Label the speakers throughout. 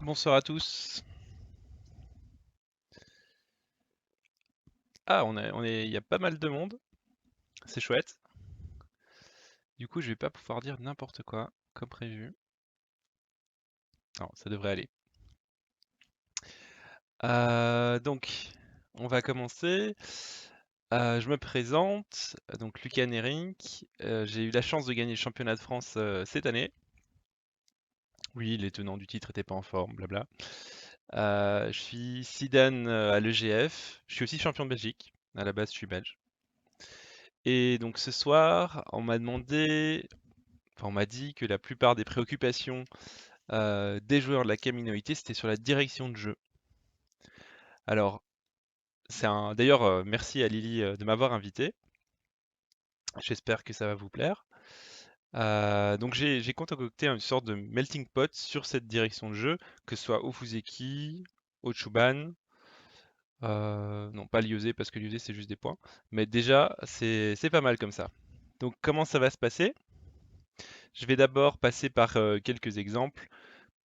Speaker 1: Bonsoir à tous. Ah, il y a pas mal de monde, c'est chouette. Du coup, je vais pas pouvoir dire n'importe quoi, comme prévu. Non, ça devrait aller. Donc, on va commencer. Je me présente, donc Lucas Nering. J'ai eu la chance de gagner le championnat de France cette année. Oui, les tenants du titre n'étaient pas en forme, blabla. Je suis Sidan à l'EGF. Je suis aussi champion de Belgique. À la base, je suis belge. Et donc ce soir, on m'a dit que la plupart des préoccupations des joueurs de la communauté, c'était sur la direction de jeu. Alors, d'ailleurs, merci à Lily de m'avoir invité. J'espère que ça va vous plaire. Donc j'ai concocté une sorte de melting pot sur cette direction de jeu, que ce soit Ofuzeki, Ochuban, non pas Lyosé parce que Lyosé c'est juste des points, mais déjà c'est pas mal comme ça. Donc comment ça va se passer? Je vais d'abord passer par quelques exemples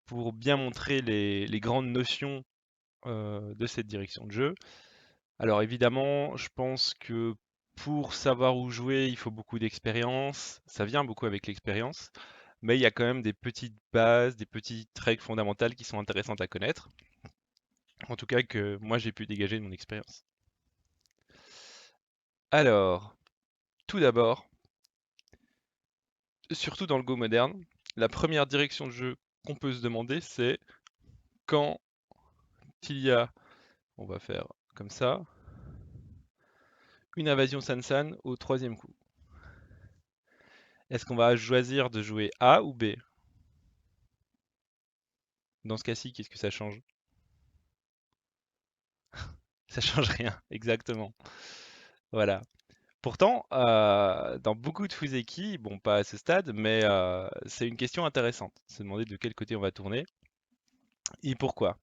Speaker 1: pour bien montrer les grandes notions de cette direction de jeu. Alors évidemment, je pense que pour savoir où jouer, il faut beaucoup d'expérience. Ça vient beaucoup avec l'expérience, mais il y a quand même des petites bases, des petites règles fondamentales qui sont intéressantes à connaître. En tout cas, que moi j'ai pu dégager de mon expérience. Alors, tout d'abord, surtout dans le Go moderne, la première direction de jeu qu'on peut se demander, c'est quand il y a, on va faire comme ça, une invasion Sansan au troisième coup. Est-ce qu'on va choisir de jouer A ou B? Dans ce cas-ci, qu'est-ce que ça change? Ça change rien, exactement. Voilà. Pourtant, dans beaucoup de Fuseki, bon pas à ce stade, mais c'est une question intéressante. Se demander de quel côté on va tourner et pourquoi.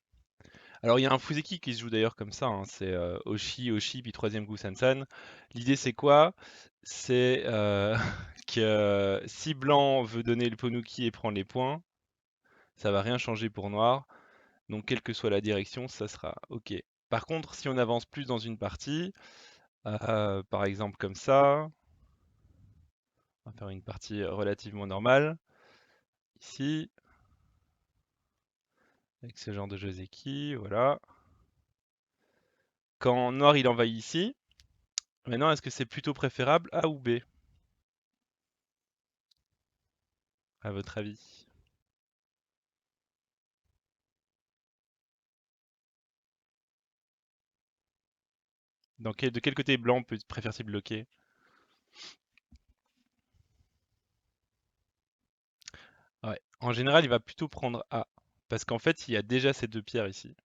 Speaker 1: Alors il y a un Fuseki qui se joue d'ailleurs comme ça, hein, c'est Oshi, puis troisième coup Sansan. L'idée c'est quoi? C'est que si blanc veut donner le Ponuki et prendre les points, ça va rien changer pour noir. Donc quelle que soit la direction, ça sera OK. Par contre, si on avance plus dans une partie, par exemple comme ça, on va faire une partie relativement normale, ici, avec ce genre de Joseki, voilà. Quand noir il envahit ici, maintenant est-ce que c'est plutôt préférable A ou B, à votre avis? De quel côté blanc préfère-t-il bloquer? Ouais. En général, il va plutôt prendre A, parce qu'en fait, il y a déjà ces deux pierres ici,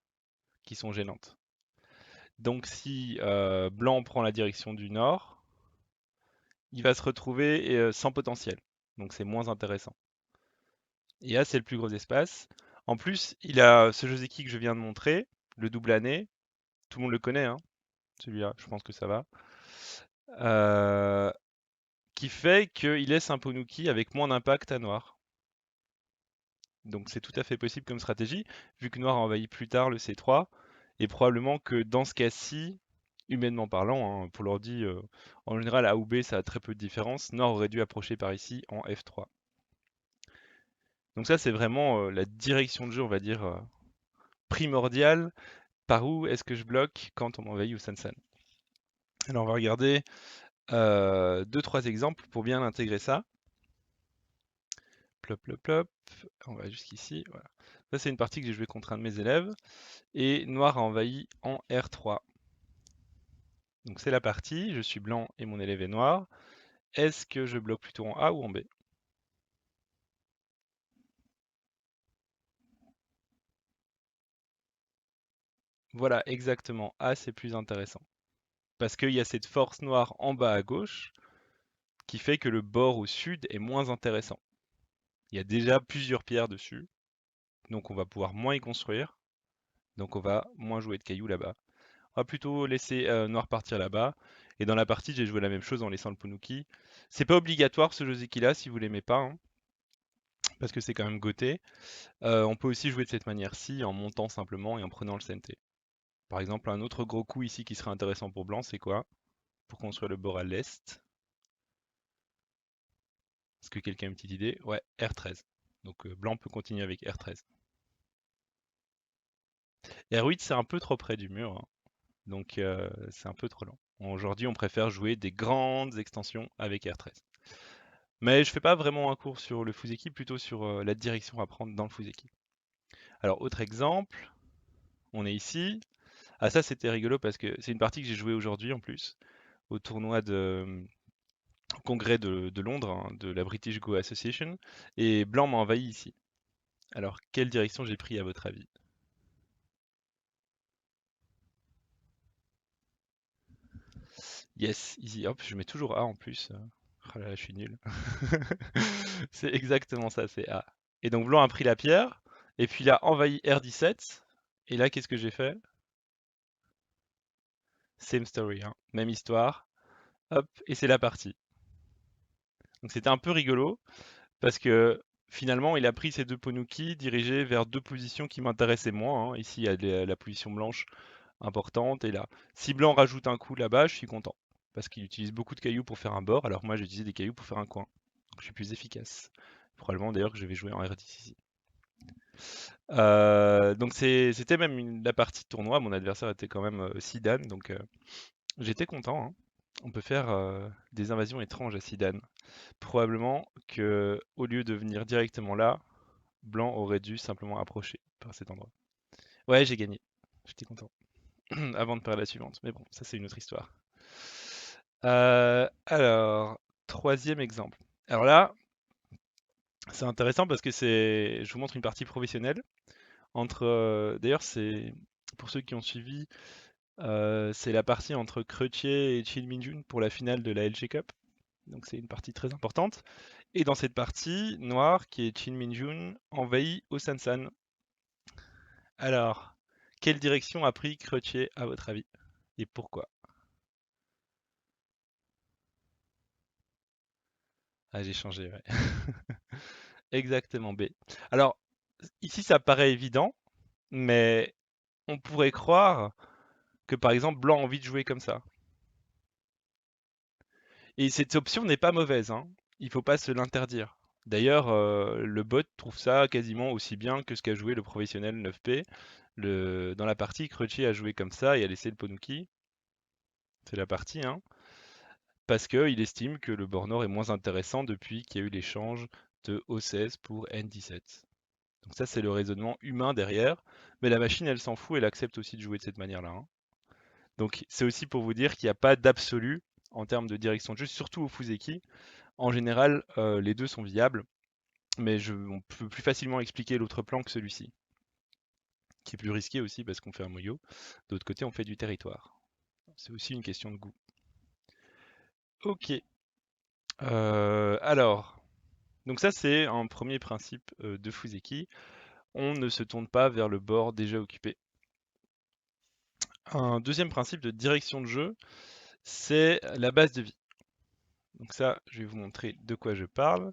Speaker 1: qui sont gênantes. Donc si blanc prend la direction du nord, il va se retrouver sans potentiel. Donc c'est moins intéressant. Et A, c'est le plus gros espace. En plus, il a ce Joseki que je viens de montrer, le double année. Tout le monde le connaît, hein, celui-là, je pense que ça va. Euh, qui fait qu'il laisse un Ponuki avec moins d'impact à noir. Donc c'est tout à fait possible comme stratégie, vu que noir a envahi plus tard le C3. Et probablement que dans ce cas-ci, humainement parlant, hein, pour l'ordi, en général A ou B, ça a très peu de différence. Noir aurait dû approcher par ici en F3. Donc ça, c'est vraiment la direction de jeu, on va dire, primordiale. Par où est-ce que je bloque quand on m'envahit au Sansan? Alors on va regarder deux, trois exemples pour bien intégrer ça. Plop, plop, plop. On va jusqu'ici. Voilà. Ça, c'est une partie que j'ai joué contre un de mes élèves. Et noir a envahi en R3. Donc c'est la partie. Je suis blanc et mon élève est noir. Est-ce que je bloque plutôt en A ou en B? Voilà, exactement. A, c'est plus intéressant. Parce qu'il y a cette force noire en bas à gauche qui fait que le bord au sud est moins intéressant. Il y a déjà plusieurs pierres dessus. Donc on va pouvoir moins y construire. Donc on va moins jouer de cailloux là-bas. On va plutôt laisser noir partir là-bas. Et dans la partie, j'ai joué la même chose en laissant le Ponuki. C'est pas obligatoire ce Joseki là si vous l'aimez pas, hein. parce que c'est quand même goté. On peut aussi jouer de cette manière-ci en montant simplement et en prenant le CNT. Par exemple, un autre gros coup ici qui serait intéressant pour blanc, c'est quoi? Pour construire le bord à l'est. Est-ce que quelqu'un a une petite idée? Ouais, R13. Donc blanc peut continuer avec R13. R8, c'est un peu trop près du mur, hein. Donc c'est un peu trop lent. Aujourd'hui, on préfère jouer des grandes extensions avec R13. Mais je fais pas vraiment un cours sur le Fuseki, plutôt sur la direction à prendre dans le Fuseki. Alors, autre exemple, on est ici. Ah, ça c'était rigolo parce que c'est une partie que j'ai jouée aujourd'hui en plus, au tournoi au congrès de Londres, hein, de la British Go Association, et blanc m'a envahi ici. Alors, quelle direction j'ai pris à votre avis? Yes, easy, hop, je mets toujours A en plus. Oh là là, je suis nul. C'est exactement ça, c'est A. Et donc blanc a pris la pierre, et puis il a envahi R17, et là qu'est-ce que j'ai fait? Same story, hein. Même histoire, hop, et c'est la partie. Donc c'était un peu rigolo, parce que finalement il a pris ces deux Ponuki dirigés vers deux positions qui m'intéressaient moins, hein. Ici il y a la position blanche importante, et là, si blanc rajoute un coup là-bas, je suis content. Parce qu'il utilise beaucoup de cailloux pour faire un bord, alors moi j'ai utilisé des cailloux pour faire un coin. Donc je suis plus efficace. Probablement d'ailleurs que je vais jouer en R10 ici. Donc c'était même la partie de tournoi, mon adversaire était quand même Sidan, donc j'étais content, hein. On peut faire des invasions étranges à Sidan. Probablement que au lieu de venir directement là, blanc aurait dû simplement approcher par cet endroit. Ouais, j'ai gagné. J'étais content. Avant de perdre la suivante. Mais bon, ça c'est une autre histoire. Alors, troisième exemple. Alors là, c'est intéressant parce que je vous montre une partie professionnelle. D'ailleurs, c'est pour ceux qui ont suivi, c'est la partie entre Cretier et Chin Minjun pour la finale de la LG Cup. Donc c'est une partie très importante. Et dans cette partie, noir, qui est Chin Minjun, envahit Osansan. Alors, quelle direction a pris Cretier à votre avis? Et pourquoi? Ah, j'ai changé, ouais. Exactement B. Alors, ici, ça paraît évident, mais on pourrait croire que par exemple blanc a envie de jouer comme ça. Et cette option n'est pas mauvaise, hein. Il faut pas se l'interdire. D'ailleurs, le bot trouve ça quasiment aussi bien que ce qu'a joué le professionnel 9P. Dans la partie, Crutchy a joué comme ça et a laissé le Ponuki. C'est la partie, hein. Parce qu'il estime que le bord nord est moins intéressant depuis qu'il y a eu l'échange de O16 pour N17. Donc ça, c'est le raisonnement humain derrière. Mais la machine, elle s'en fout, elle accepte aussi de jouer de cette manière-là, hein. Donc c'est aussi pour vous dire qu'il n'y a pas d'absolu en termes de direction de jeu, surtout au Fuseki. En général, les deux sont viables, mais on peut plus facilement expliquer l'autre plan que celui-ci, qui est plus risqué aussi parce qu'on fait un moyo. D'autre côté, on fait du territoire. C'est aussi une question de goût. Ok. Alors, donc ça c'est un premier principe de Fuseki. On ne se tourne pas vers le bord déjà occupé. Un deuxième principe de direction de jeu, c'est la base de vie. Donc ça, je vais vous montrer de quoi je parle.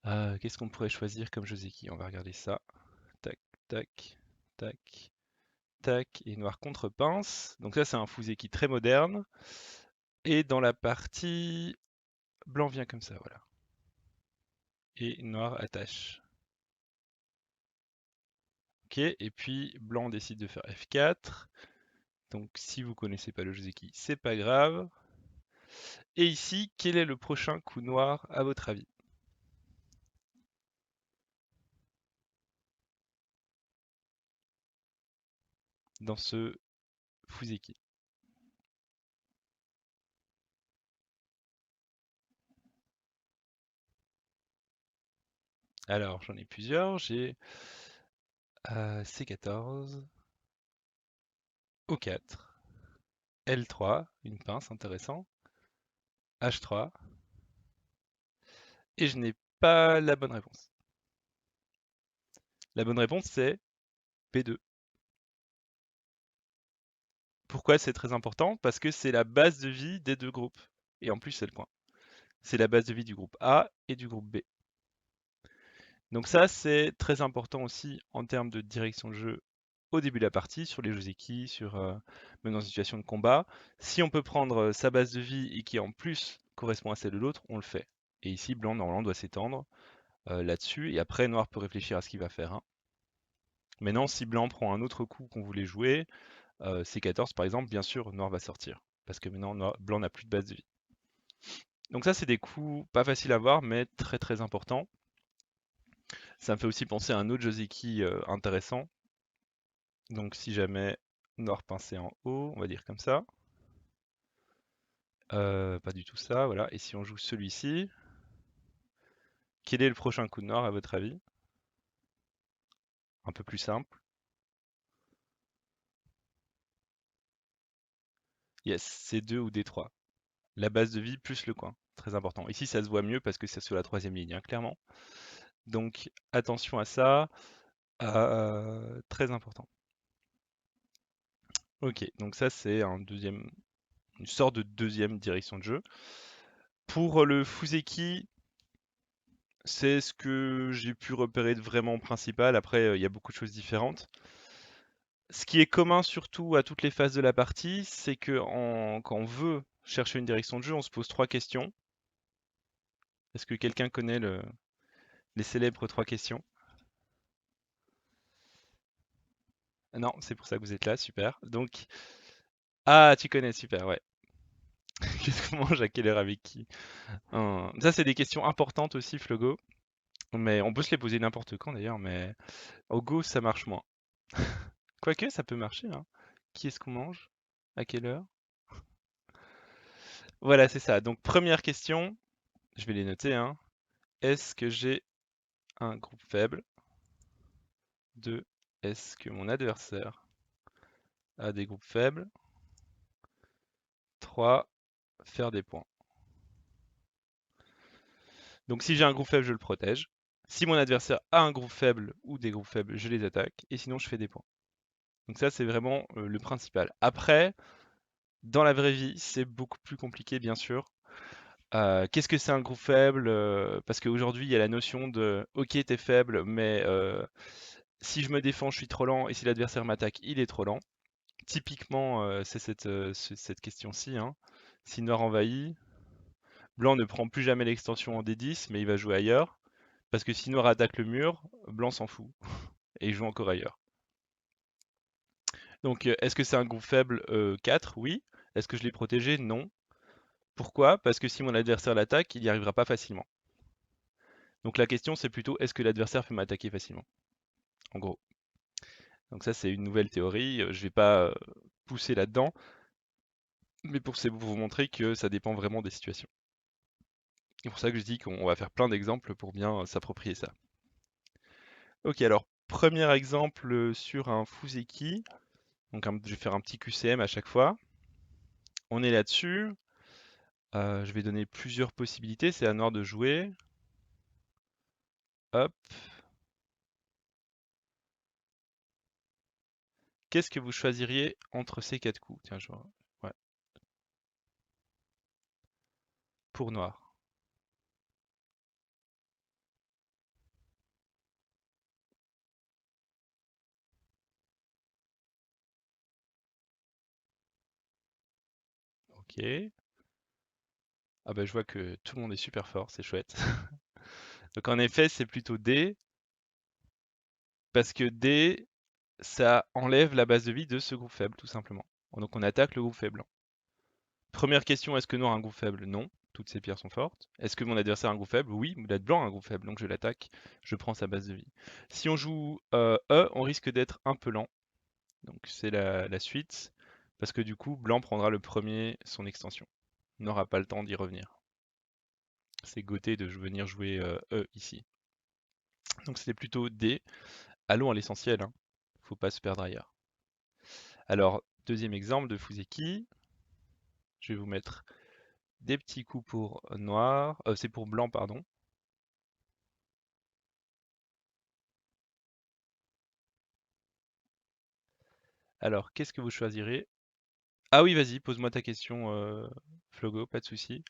Speaker 1: Qu'est-ce qu'on pourrait choisir comme Joseki? On va regarder ça. Tac, tac, tac, tac. Et noir contre pince. Donc ça, c'est un Fuseki très moderne. Et dans la partie, blanc vient comme ça, voilà. Et noir attache. Ok, et puis blanc décide de faire F4. Donc si vous connaissez pas le Joseki, c'est pas grave. Et ici, quel est le prochain coup noir à votre avis? Dans ce Fuseki. Alors, j'en ai plusieurs. J'ai C14, O4, L3, une pince, intéressant, H3, et je n'ai pas la bonne réponse. La bonne réponse, c'est P2. Pourquoi c'est très important? Parce que c'est la base de vie des deux groupes. Et en plus, c'est le point. C'est la base de vie du groupe A et du groupe B. Donc ça, c'est très important aussi en termes de direction de jeu au début de la partie, sur les Joseki, même dans une situation de combat. Si on peut prendre sa base de vie et qui en plus correspond à celle de l'autre, on le fait. Et ici, blanc normalement doit s'étendre là-dessus, et après noir peut réfléchir à ce qu'il va faire, hein. Maintenant, si blanc prend un autre coup qu'on voulait jouer, C14 par exemple, bien sûr, noir va sortir. Parce que maintenant, blanc n'a plus de base de vie. Donc ça, c'est des coups pas faciles à voir, mais très très importants. Ça me fait aussi penser à un autre Joseki intéressant. Donc si jamais noir pincé en haut, on va dire comme ça. Pas du tout ça, voilà. Et si on joue celui-ci, quel est le prochain coup de noir à votre avis? Un peu plus simple. Yes, C2 ou D3. La base de vie plus le coin. Très important. Ici, ça se voit mieux parce que c'est sur la troisième ligne, hein, clairement. Donc attention à ça. Très important. Ok, donc ça c'est une sorte de deuxième direction de jeu. Pour le Fuseki, c'est ce que j'ai pu repérer de vraiment principal. Après, il y a beaucoup de choses différentes. Ce qui est commun surtout à toutes les phases de la partie, c'est que quand on veut chercher une direction de jeu, on se pose trois questions. Est-ce que quelqu'un connaît les célèbres trois questions? Non, c'est pour ça que vous êtes là, super. Donc, ah, tu connais, super, ouais. Qu'est-ce qu'on mange à quelle heure avec qui? Ça, c'est des questions importantes aussi, Flogo. Mais on peut se les poser n'importe quand d'ailleurs, mais au Go, ça marche moins. Quoique, ça peut marcher, hein. Qui est-ce qu'on mange? À quelle heure? Voilà, c'est ça. Donc, première question, je vais les noter, hein. Est-ce que j'ai un groupe faible? 2. Est-ce que mon adversaire a des groupes faibles? 3. Faire des points. Donc, si j'ai un groupe faible, je le protège. Si mon adversaire a un groupe faible ou des groupes faibles, je les attaque. Et sinon, je fais des points. Donc ça, c'est vraiment le principal. Après, dans la vraie vie, c'est beaucoup plus compliqué, bien sûr. Qu'est-ce que c'est un groupe faible? Parce qu'aujourd'hui, il y a la notion de OK, t'es faible, mais si je me défends, je suis trop lent, et si l'adversaire m'attaque, il est trop lent. Typiquement, c'est cette question-ci, hein. Si noir envahit, blanc ne prend plus jamais l'extension en D10, mais il va jouer ailleurs. Parce que si noir attaque le mur, blanc s'en fout, et il joue encore ailleurs. Donc, est-ce que c'est un groupe faible 4? Oui. Est-ce que je l'ai protégé? Non. Pourquoi? Parce que si mon adversaire l'attaque, il n'y arrivera pas facilement. Donc la question c'est plutôt est-ce que l'adversaire peut m'attaquer facilement? En gros. Donc ça c'est une nouvelle théorie, je vais pas pousser là-dedans, mais pour vous montrer que ça dépend vraiment des situations. C'est pour ça que je dis qu'on va faire plein d'exemples pour bien s'approprier ça. Ok, alors premier exemple sur un Fuseki. Donc je vais faire un petit QCM à chaque fois. On est là-dessus. Je vais donner plusieurs possibilités, c'est à noir de jouer. Hop. Qu'est-ce que vous choisiriez entre ces quatre coups? Tiens, je vois. Ouais, pour noir. Ok. Ah bah je vois que tout le monde est super fort, c'est chouette. Donc en effet, c'est plutôt D, parce que D, ça enlève la base de vie de ce groupe faible, tout simplement. Donc on attaque le groupe faible. Première question, est-ce que noir a un groupe faible? Non, toutes ces pierres sont fortes. Est-ce que mon adversaire a un groupe faible? Oui, la blanc a un groupe faible, donc je l'attaque, je prends sa base de vie. Si on joue E, on risque d'être un peu lent. Donc c'est la suite, parce que du coup, blanc prendra le premier son extension. On n'aura pas le temps d'y revenir. C'est Gauthier de venir jouer E ici. Donc c'était plutôt D. Allons à l'essentiel, hein. Faut pas se perdre ailleurs. Alors, deuxième exemple de Fuseki. Je vais vous mettre des petits coups pour noir. C'est pour blanc, pardon. Alors, qu'est-ce que vous choisirez? Ah oui, vas-y, pose-moi ta question, Flogo, pas de souci.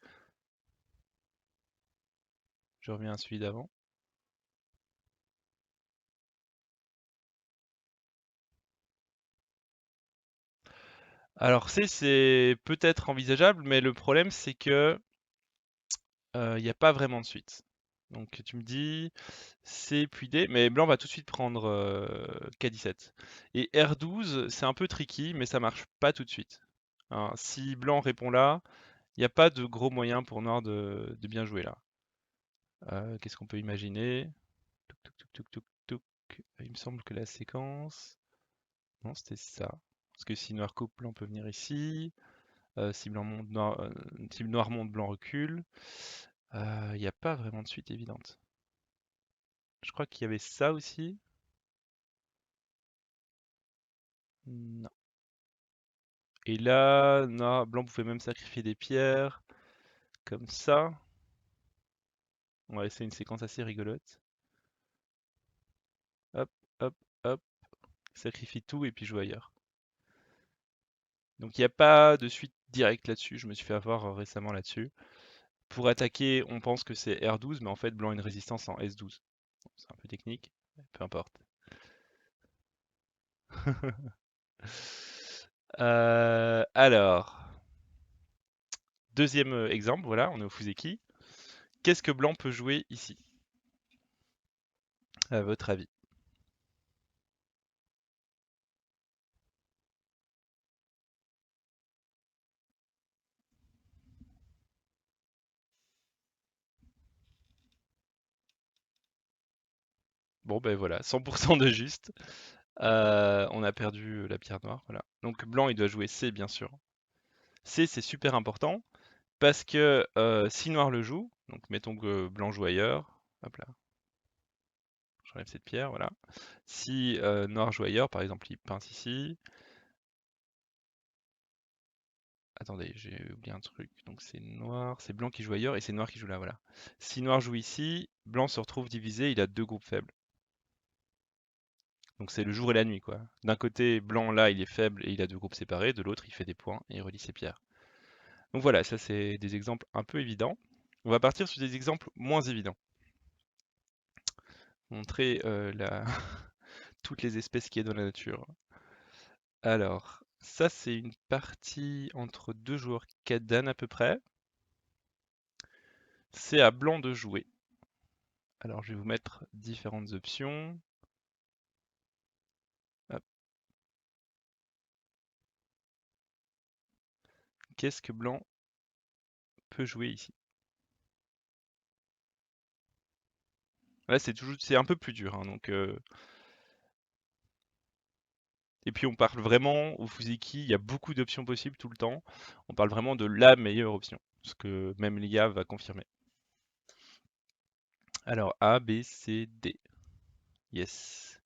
Speaker 1: Je reviens à celui d'avant. Alors c'est peut-être envisageable, mais le problème c'est que il n'y a pas vraiment de suite. Donc tu me dis C puis D, mais blanc va tout de suite prendre K17. Et R12, c'est un peu tricky, mais ça marche pas tout de suite. Hein, si blanc répond là, il n'y a pas de gros moyen pour noir de bien jouer là. Qu'est-ce qu'on peut imaginer? Touc, touc, touc, touc, touc, touc. Il me semble que la séquence... Non, c'était ça. Parce que si noir coupe, blanc peut venir ici. Si blanc monte, noir, si noir monte, blanc recule. Il n'y a pas vraiment de suite évidente. Je crois qu'il y avait ça aussi. Non. Et là, blanc pouvait même sacrifier des pierres. Comme ça. On va essayer une séquence assez rigolote. Hop, hop, hop. Sacrifie tout et puis joue ailleurs. Donc il n'y a pas de suite directe là-dessus. Je me suis fait avoir récemment là-dessus. Pour attaquer, on pense que c'est R12, mais en fait, blanc a une résistance en S12. Bon, c'est un peu technique, mais peu importe. Alors, deuxième exemple, voilà, on est au Fuseki. Qu'est-ce que blanc peut jouer ici, à votre avis? Bon, ben voilà, 100% de juste. On a perdu la pierre noire, voilà. Donc blanc, il doit jouer C, bien sûr. C, c'est super important, parce que si noir le joue, donc mettons que blanc joue ailleurs, hop là, j'enlève cette pierre, voilà. Si noir joue ailleurs, par exemple, il pince ici. Attendez, j'ai oublié un truc. Donc c'est noir, c'est blanc qui joue ailleurs et c'est noir qui joue là, voilà. Si noir joue ici, blanc se retrouve divisé, il a deux groupes faibles. Donc c'est le jour et la nuit, quoi. D'un côté, blanc là, il est faible et il a deux groupes séparés, de l'autre, il fait des points et il relie ses pierres. Donc voilà, ça c'est des exemples un peu évidents. On va partir sur des exemples moins évidents. Montrer toutes les espèces qu'il y a dans la nature. Alors, ça c'est une partie entre deux joueurs Kadan à peu près. C'est à blanc de jouer. Alors je vais vous mettre différentes options. Hop. Qu'est-ce que blanc peut jouer ici? Là c'est un peu plus dur, hein, donc et puis on parle vraiment au Fuseki, il y a beaucoup d'options possibles tout le temps. On parle vraiment de la meilleure option, ce que même l'IA va confirmer. Alors A, B, C, D. Yes.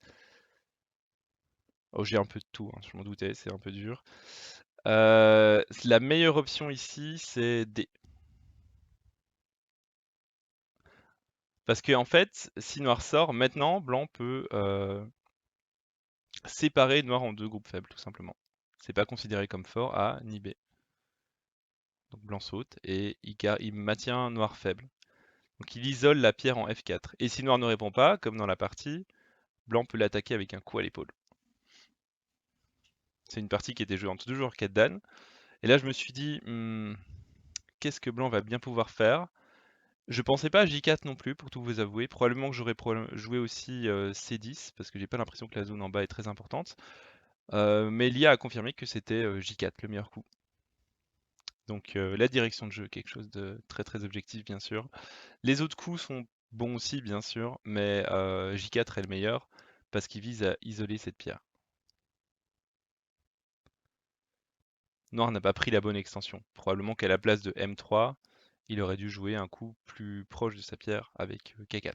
Speaker 1: Oh, j'ai un peu de tout, hein, je m'en doutais, c'est un peu dur. La meilleure option ici, c'est D. Parce que en fait, si noir sort, maintenant, blanc peut séparer noir en deux groupes faibles, tout simplement. C'est pas considéré comme fort A ni B. Donc blanc saute et il maintient noir faible. Donc il isole la pierre en F4. Et si noir ne répond pas, comme dans la partie, blanc peut l'attaquer avec un coup à l'épaule. C'est une partie qui était jouée entre deux joueurs 4 Dan. Et là je me suis dit, qu'est-ce que blanc va bien pouvoir faire? Je pensais pas à J4 non plus, pour tout vous avouer. Probablement que j'aurais joué aussi C10, parce que j'ai pas l'impression que la zone en bas est très importante. Mais l'IA a confirmé que c'était J4 le meilleur coup. Donc la direction de jeu, quelque chose de très très objectif bien sûr. Les autres coups sont bons aussi bien sûr, mais J4 est le meilleur parce qu'il vise à isoler cette pierre. Noir n'a pas pris la bonne extension. Probablement qu'à la place de M3, il aurait dû jouer un coup plus proche de sa pierre avec K4.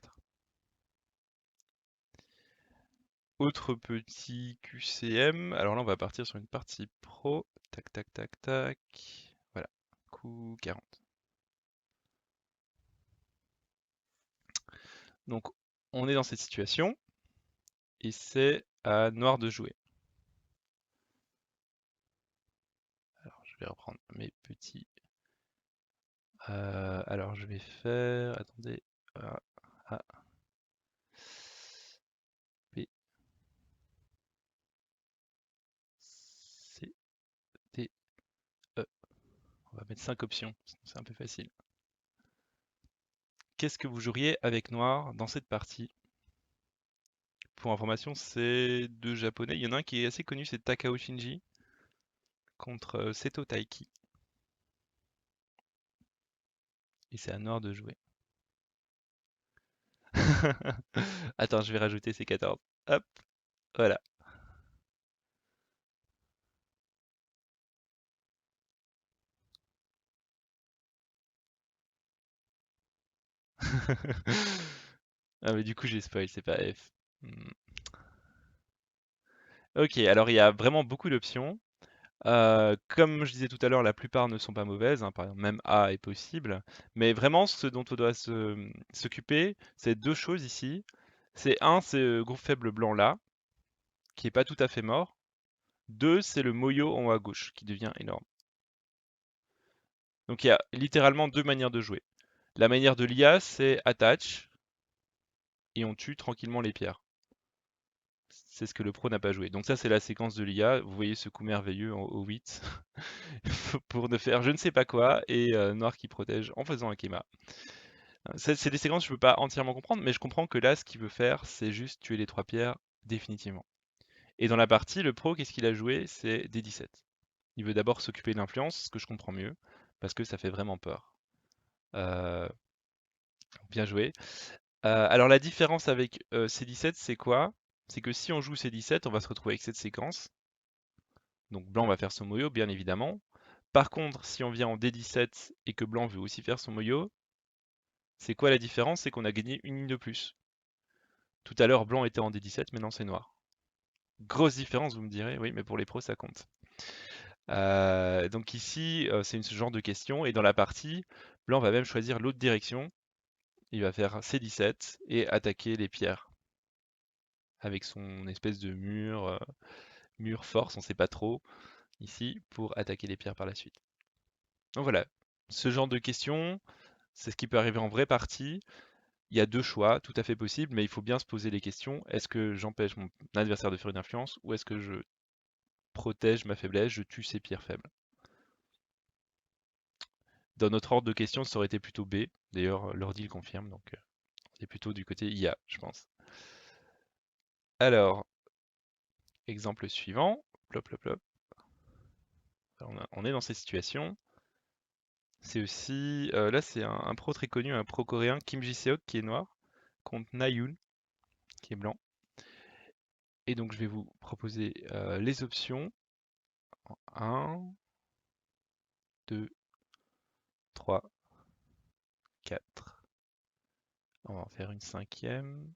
Speaker 1: Autre petit QCM, alors là on va partir sur une partie pro. Tac tac tac tac. Voilà, coup 40. Donc on est dans cette situation et c'est à noir de jouer. Alors je vais reprendre mes petits. Alors je vais faire. Attendez. A, A, B, C, D, va mettre 5 options, c'est un peu facile. Qu'est-ce que vous joueriez avec noir dans cette partie? Pour information, c'est deux japonais. Il y en a un qui est assez connu, c'est Takao Shinji contre Seto Taiki. Et c'est à noir de jouer. Attends, je vais rajouter ces 14. Hop, voilà. Ah mais du coup j'ai spoil, c'est pas F. Hmm. Ok, alors il y a vraiment beaucoup d'options. Comme je disais tout à l'heure, la plupart ne sont pas mauvaises, hein, par exemple même A est possible. Mais vraiment ce dont on doit s'occuper, c'est deux choses ici. C'est un, c'est le groupe faible blanc là, qui est pas tout à fait mort. Deux, c'est le moyo en haut à gauche, qui devient énorme. Donc il y a littéralement deux manières de jouer. La manière de l'IA, c'est attach, et on tue tranquillement les pierres. C'est ce que le pro n'a pas joué. Donc ça, c'est la séquence de l'IA. Vous voyez ce coup merveilleux au 8 pour ne faire je ne sais pas quoi et noir qui protège en faisant un Kema. C'est des séquences que je ne peux pas entièrement comprendre, mais je comprends que là, ce qu'il veut faire, c'est juste tuer les trois pierres définitivement. Et dans la partie, le pro, qu'est-ce qu'il a joué? C'est des 17. Il veut d'abord s'occuper de l'influence, ce que je comprends mieux, parce que ça fait vraiment peur. Euh, Bien joué. Alors la différence avec C17, c'est quoi? C'est que si on joue C17, on va se retrouver avec cette séquence. Donc blanc va faire son moyo, bien évidemment. Par contre, si on vient en D17 et que blanc veut aussi faire son moyo, c'est quoi la différence? C'est qu'on a gagné une ligne de plus. Tout à l'heure, blanc était en D17, maintenant c'est noir. Grosse différence, vous me direz, oui, mais pour les pros, ça compte. Donc ici, c'est ce genre de question, et dans la partie, blanc va même choisir l'autre direction. Il va faire C17 et attaquer les pierres avec son espèce de mur force, on sait pas trop, ici, pour attaquer les pierres par la suite. Donc voilà, ce genre de questions, c'est ce qui peut arriver en vraie partie. Il y a deux choix, tout à fait possible, mais il faut bien se poser les questions. Est-ce que j'empêche mon adversaire de faire une influence ou est-ce que je protège ma faiblesse, je tue ses pierres faibles? Dans notre ordre de questions, ça aurait été plutôt B. D'ailleurs, l'ordi le confirme, donc c'est plutôt du côté IA, je pense. Alors, exemple suivant. Plop, plop, plop. On est dans cette situation. C'est aussi, là c'est un pro très connu, un pro coréen, Kim Ji-seok, qui est noir, contre Na-yoon, qui est blanc. Et donc je vais vous proposer les options. 1, 2, 3, 4. On va en faire une cinquième.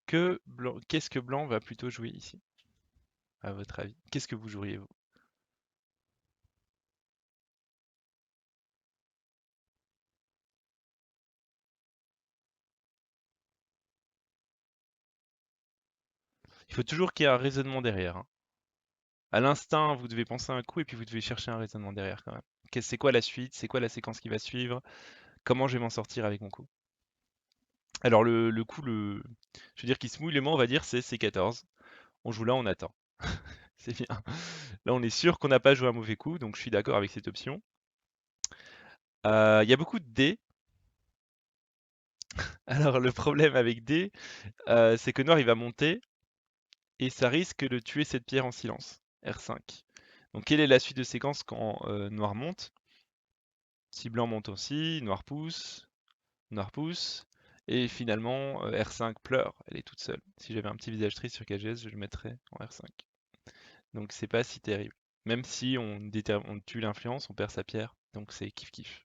Speaker 1: Qu'est-ce que blanc va plutôt jouer ici, à votre avis? Qu'est-ce que vous joueriez vous? Il faut toujours qu'il y ait un raisonnement derrière, hein. À l'instinct, vous devez penser un coup et puis vous devez chercher un raisonnement derrière quand même. C'est quoi la suite? C'est quoi la séquence qui va suivre? Comment je vais m'en sortir avec mon coup? Alors le coup, je veux dire qui se mouille les mains, on va dire, c'est C14. On joue là, on attend. C'est bien. Là, on est sûr qu'on n'a pas joué un mauvais coup, donc je suis d'accord avec cette option. Il y a beaucoup de D. Alors le problème avec D, c'est que noir il va monter et ça risque de tuer cette pierre en silence. R5. Donc quelle est la suite de séquence quand noir monte? Si blanc monte aussi, noir pousse, et finalement R5 pleure, elle est toute seule. Si j'avais un petit visage triste sur KGS, je le mettrais en R5. Donc c'est pas si terrible. Même si on tue l'influence, on perd sa pierre, donc c'est kiff kiff.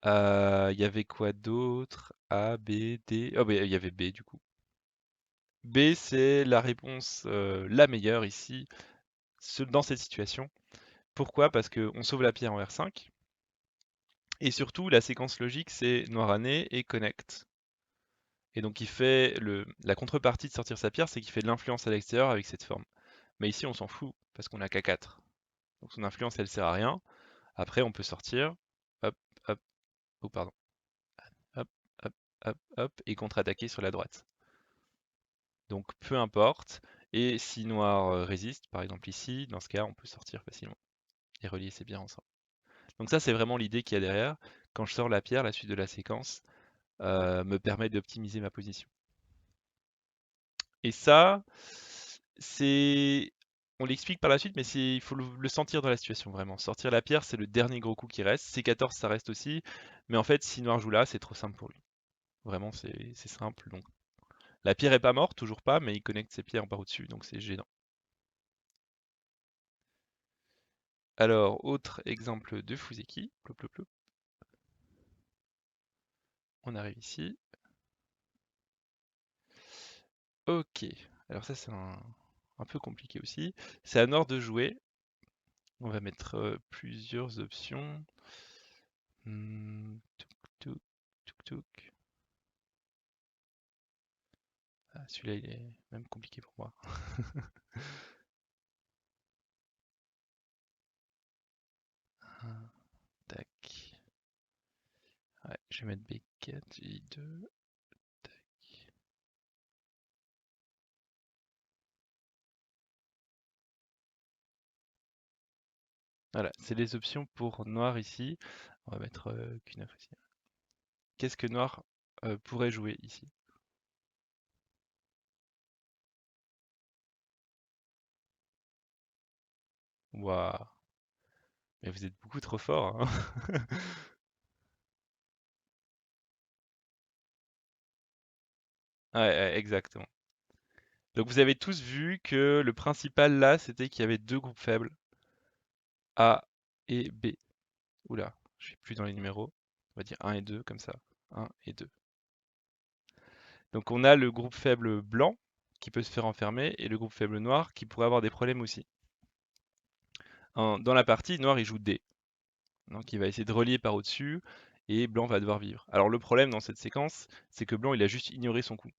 Speaker 1: Il y avait quoi d'autre? A, B, D. Oh, bah, il y avait B du coup. B, c'est la réponse la meilleure ici, dans cette situation. Pourquoi? Parce qu'on sauve la pierre en R5. Et surtout, la séquence logique, c'est noir à nez et connect. Et donc, il fait la contrepartie de sortir sa pierre, c'est qu'il fait de l'influence à l'extérieur avec cette forme. Mais ici, on s'en fout, parce qu'on a K4. Donc, son influence, elle sert à rien. Après, on peut sortir. Hop, hop, oh, pardon. Hop, hop, hop, hop, et contre-attaquer sur la droite. Donc peu importe. Et si noir résiste, par exemple ici, dans ce cas, on peut sortir facilement et relier ces pierres ensemble. Donc ça, c'est vraiment l'idée qu'il y a derrière. Quand je sors la pierre, la suite de la séquence me permet d'optimiser ma position. Et ça, c'est... On l'explique par la suite, mais il faut le sentir dans la situation, vraiment. Sortir la pierre, c'est le dernier gros coup qui reste. C14, ça reste aussi. Mais en fait, si noir joue là, c'est trop simple pour lui. Vraiment, c'est simple. Donc, la pierre est pas morte, toujours pas, mais il connecte ses pierres par au-dessus, donc c'est gênant. Alors, autre exemple de Fuseki. Plop, plop, plop. On arrive ici. Ok. Alors ça, c'est un peu compliqué aussi. C'est à noir de jouer. On va mettre plusieurs options. Touk, touk, touk, touk. Ah, celui-là, il est même compliqué pour moi. Ah, tac. Ouais, je vais mettre B4, I2. Tac. Voilà, c'est les options pour noir ici. On va mettre Q9 aussi. Qu'est-ce que noir pourrait jouer ici? Waouh, mais vous êtes beaucoup trop fort, hein. Ouais, ouais, exactement. Donc vous avez tous vu que le principal là, c'était qu'il y avait deux groupes faibles, A et B. Oula, je suis plus dans les numéros. On va dire 1 et 2 comme ça. 1 et 2. Donc on a le groupe faible blanc qui peut se faire enfermer et le groupe faible noir qui pourrait avoir des problèmes aussi. Dans la partie, noir il joue D. Donc il va essayer de relier par au-dessus et blanc va devoir vivre. Alors le problème dans cette séquence, c'est que blanc il a juste ignoré son coup.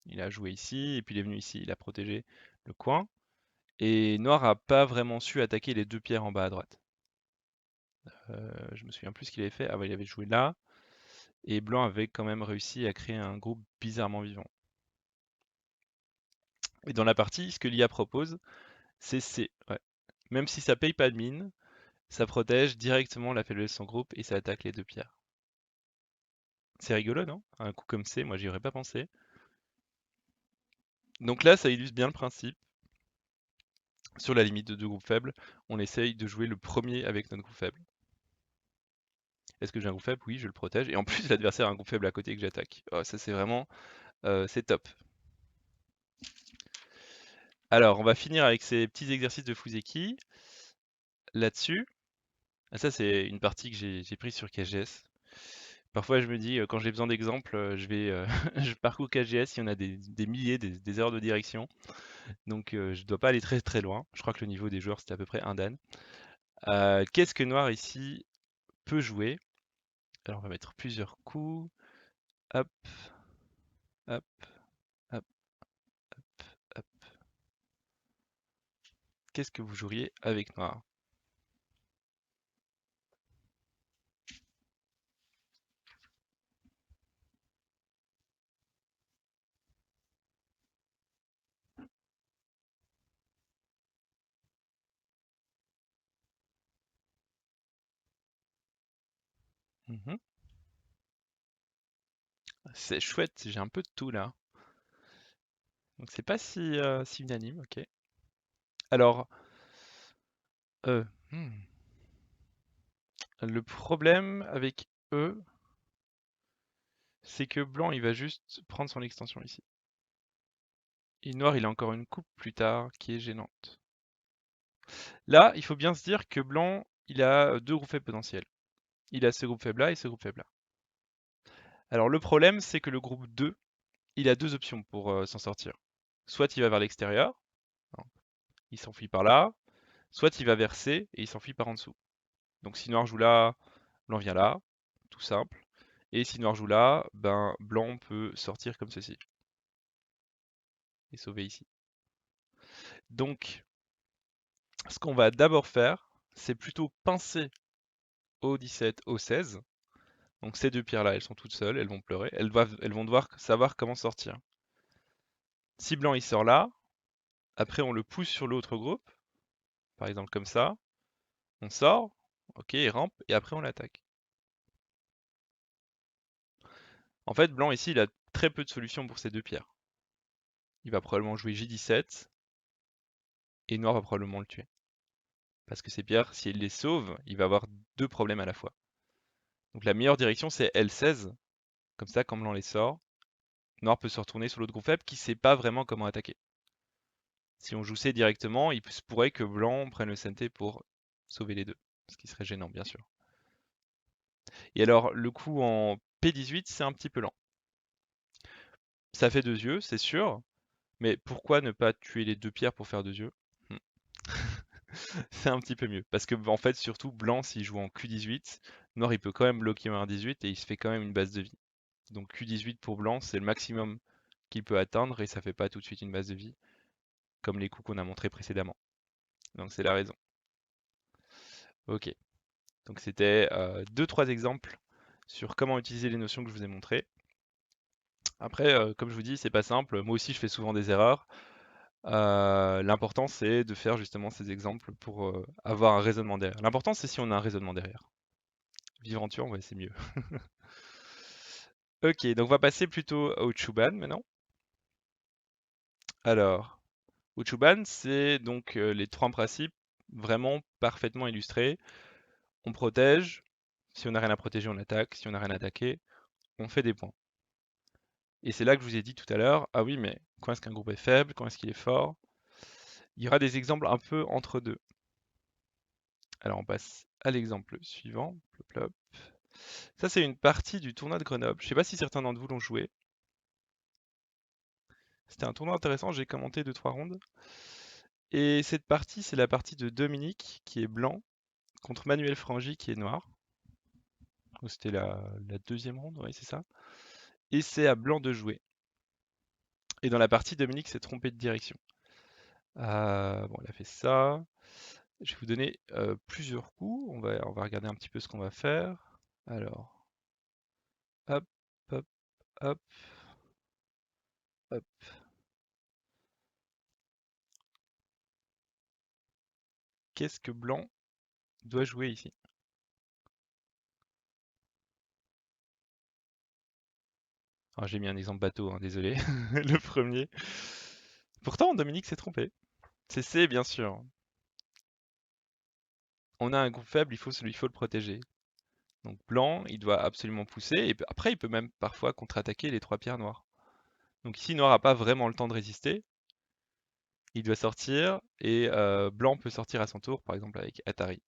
Speaker 1: Il a joué ici et puis il est venu ici, il a protégé le coin. Et noir a pas vraiment su attaquer les deux pierres en bas à droite. Je me souviens plus ce qu'il avait fait. Ah ouais, il avait joué là. Et blanc avait quand même réussi à créer un groupe bizarrement vivant. Et dans la partie, ce que l'IA propose, c'est C. Ouais. Même si ça paye pas de mine, ça protège directement la faiblesse de son groupe et ça attaque les deux pierres. C'est rigolo, non? Un coup comme C, moi j'y aurais pas pensé. Donc là, ça illustre bien le principe. Sur la limite de deux groupes faibles, on essaye de jouer le premier avec notre groupe faible. Est-ce que j'ai un groupe faible? Oui, je le protège. Et en plus, l'adversaire a un groupe faible à côté que j'attaque. Oh, ça, c'est vraiment... c'est top. Alors, on va finir avec ces petits exercices de Fuseki. Là-dessus, ah, ça, c'est une partie que j'ai prise sur KGS. Parfois, je me dis, quand j'ai besoin d'exemples, je parcours KGS, il y en a des milliers, des erreurs de direction. Donc, je ne dois pas aller très très loin. Je crois que le niveau des joueurs, c'était à peu près un dan. Qu'est-ce que noir ici peut jouer? Alors, on va mettre plusieurs coups. Hop, hop, hop, hop. Qu'est-ce que vous joueriez avec noir? Mhm. C'est chouette, j'ai un peu de tout là. Donc c'est pas si unanime, ok. Alors, euh, hmm, le problème avec eux, c'est que blanc il va juste prendre son extension ici. Et noir il a encore une coupe plus tard qui est gênante. Là, il faut bien se dire que blanc il a deux groupes faibles potentiels. Il a ce groupe faible là et ce groupe faible là. Alors le problème c'est que le groupe 2, il a deux options pour s'en sortir. Soit il va vers l'extérieur, hein, il s'enfuit par là, soit il va vers C et il s'enfuit par en dessous. Donc si noir joue là, blanc vient là, tout simple. Et si noir joue là, ben blanc peut sortir comme ceci et sauver ici. Donc ce qu'on va d'abord faire, c'est plutôt pincer au 17, au 16. Donc ces deux pierres là, elles sont toutes seules, elles vont pleurer, elles vont devoir savoir comment sortir. Si blanc il sort là, Après, on le pousse sur l'autre groupe, par exemple comme ça. On sort, ok, il rampe, et après on l'attaque. En fait, blanc ici, il a très peu de solutions pour ces deux pierres. Il va probablement jouer J17, et noir va probablement le tuer. Parce que ces pierres, si il les sauve, il va avoir deux problèmes à la fois. Donc la meilleure direction, c'est L16. Comme ça, quand blanc les sort, noir peut se retourner sur l'autre groupe faible qui sait pas vraiment comment attaquer. Si on joue C directement, il se pourrait que blanc prenne le CNT pour sauver les deux. Ce qui serait gênant, bien sûr. Et alors, le coup en P18, c'est un petit peu lent. Ça fait deux yeux, c'est sûr, mais pourquoi ne pas tuer les deux pierres pour faire deux yeux? Hmm. C'est un petit peu mieux. Parce que, en fait, surtout, blanc, s'il joue en Q18, noir, il peut quand même bloquer un 18 et il se fait quand même une base de vie. Donc Q18 pour blanc, c'est le maximum qu'il peut atteindre et ça fait pas tout de suite une base de vie, comme les coups qu'on a montrés précédemment. Donc c'est la raison. Ok, donc c'était 2-3 exemples sur comment utiliser les notions que je vous ai montrées. Après, comme je vous dis, c'est pas simple. Moi aussi, je fais souvent des erreurs. L'important, c'est de faire justement ces exemples pour avoir un raisonnement derrière. L'important, c'est si on a un raisonnement derrière. Vivre en tuant, ouais, c'est mieux. Ok, donc on va passer plutôt au Chuban maintenant. Alors, au Chuban, c'est donc les trois principes vraiment parfaitement illustrés. On protège. Si on n'a rien à protéger, on attaque. Si on n'a rien à attaquer, on fait des points. Et c'est là que je vous ai dit tout à l'heure, ah oui, mais quand est-ce qu'un groupe est faible, quand est-ce qu'il est fort? Il y aura des exemples un peu entre deux. Alors on passe à l'exemple suivant. Plop, plop. Ça c'est une partie du tournoi de Grenoble. Je ne sais pas si certains d'entre vous l'ont joué. C'était un tournoi intéressant, j'ai commenté 2-3 rondes. Et cette partie, c'est la partie de Dominique qui est blanc contre Manuel Frangy qui est noir. C'était la deuxième ronde, oui c'est ça. Et c'est à blanc de jouer. Et dans la partie, Dominique s'est trompé de direction. Bon, il a fait ça. Je vais vous donner plusieurs coups. On va regarder un petit peu ce qu'on va faire. Alors, hop, hop, hop, hop. Qu'est-ce que blanc doit jouer ici? Alors, j'ai mis un exemple bateau, hein, désolé. Le premier. Pourtant, Dominique s'est trompé. C'est C, bien sûr. On a un groupe faible, il faut le protéger. Donc blanc, il doit absolument pousser. Et après, il peut même parfois contre-attaquer les trois pierres noires. Donc ici, noir n'a pas vraiment le temps de résister. Il doit sortir et blanc peut sortir à son tour, par exemple avec Atari.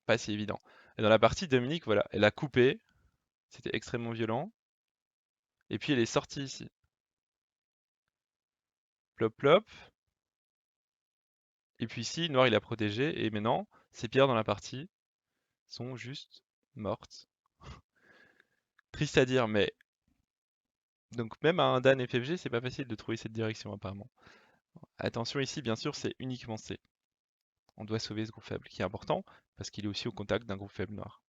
Speaker 1: Pas si évident. Et dans la partie, Dominique, voilà, elle a coupé. C'était extrêmement violent. Et puis elle est sortie ici. Plop plop. Et puis ici, noir il a protégé. Et maintenant, ces pierres dans la partie sont juste mortes. Triste à dire, mais donc même à un Dan FFG, c'est pas facile de trouver cette direction apparemment. Attention ici, bien sûr, c'est uniquement C. On doit sauver ce groupe faible, qui est important, parce qu'il est aussi au contact d'un groupe faible noir.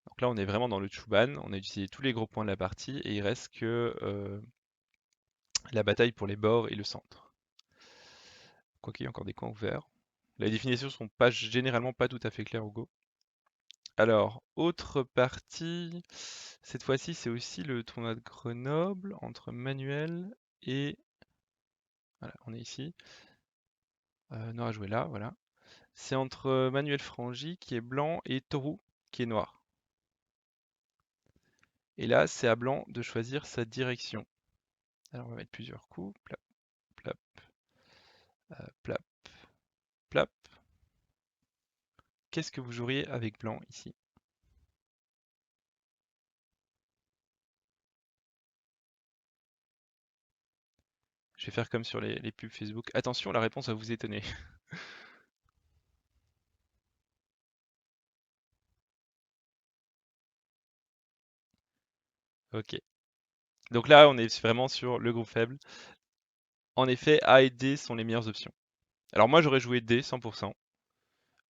Speaker 1: Donc là, on est vraiment dans le Chuban, on a utilisé tous les gros points de la partie, et il reste que la bataille pour les bords et le centre. Quoiqu'il y a encore des coins ouverts. Les définitions sont pas, généralement pas tout à fait claires au Go. Alors, autre partie, cette fois-ci c'est aussi le tournoi de Grenoble entre Manuel et... Voilà, on est ici. Noir a joué là, voilà. C'est entre Manuel Frangy qui est blanc et Toru qui est noir. Et là, c'est à blanc de choisir sa direction. Alors on va mettre plusieurs coups. Plap, plap, plap, plap. Qu'est-ce que vous joueriez avec blanc ici? Je vais faire comme sur les pubs Facebook. Attention, la réponse va vous étonner. Ok. Donc là, on est vraiment sur le groupe faible. En effet, A et D sont les meilleures options. Alors moi, j'aurais joué D 100%,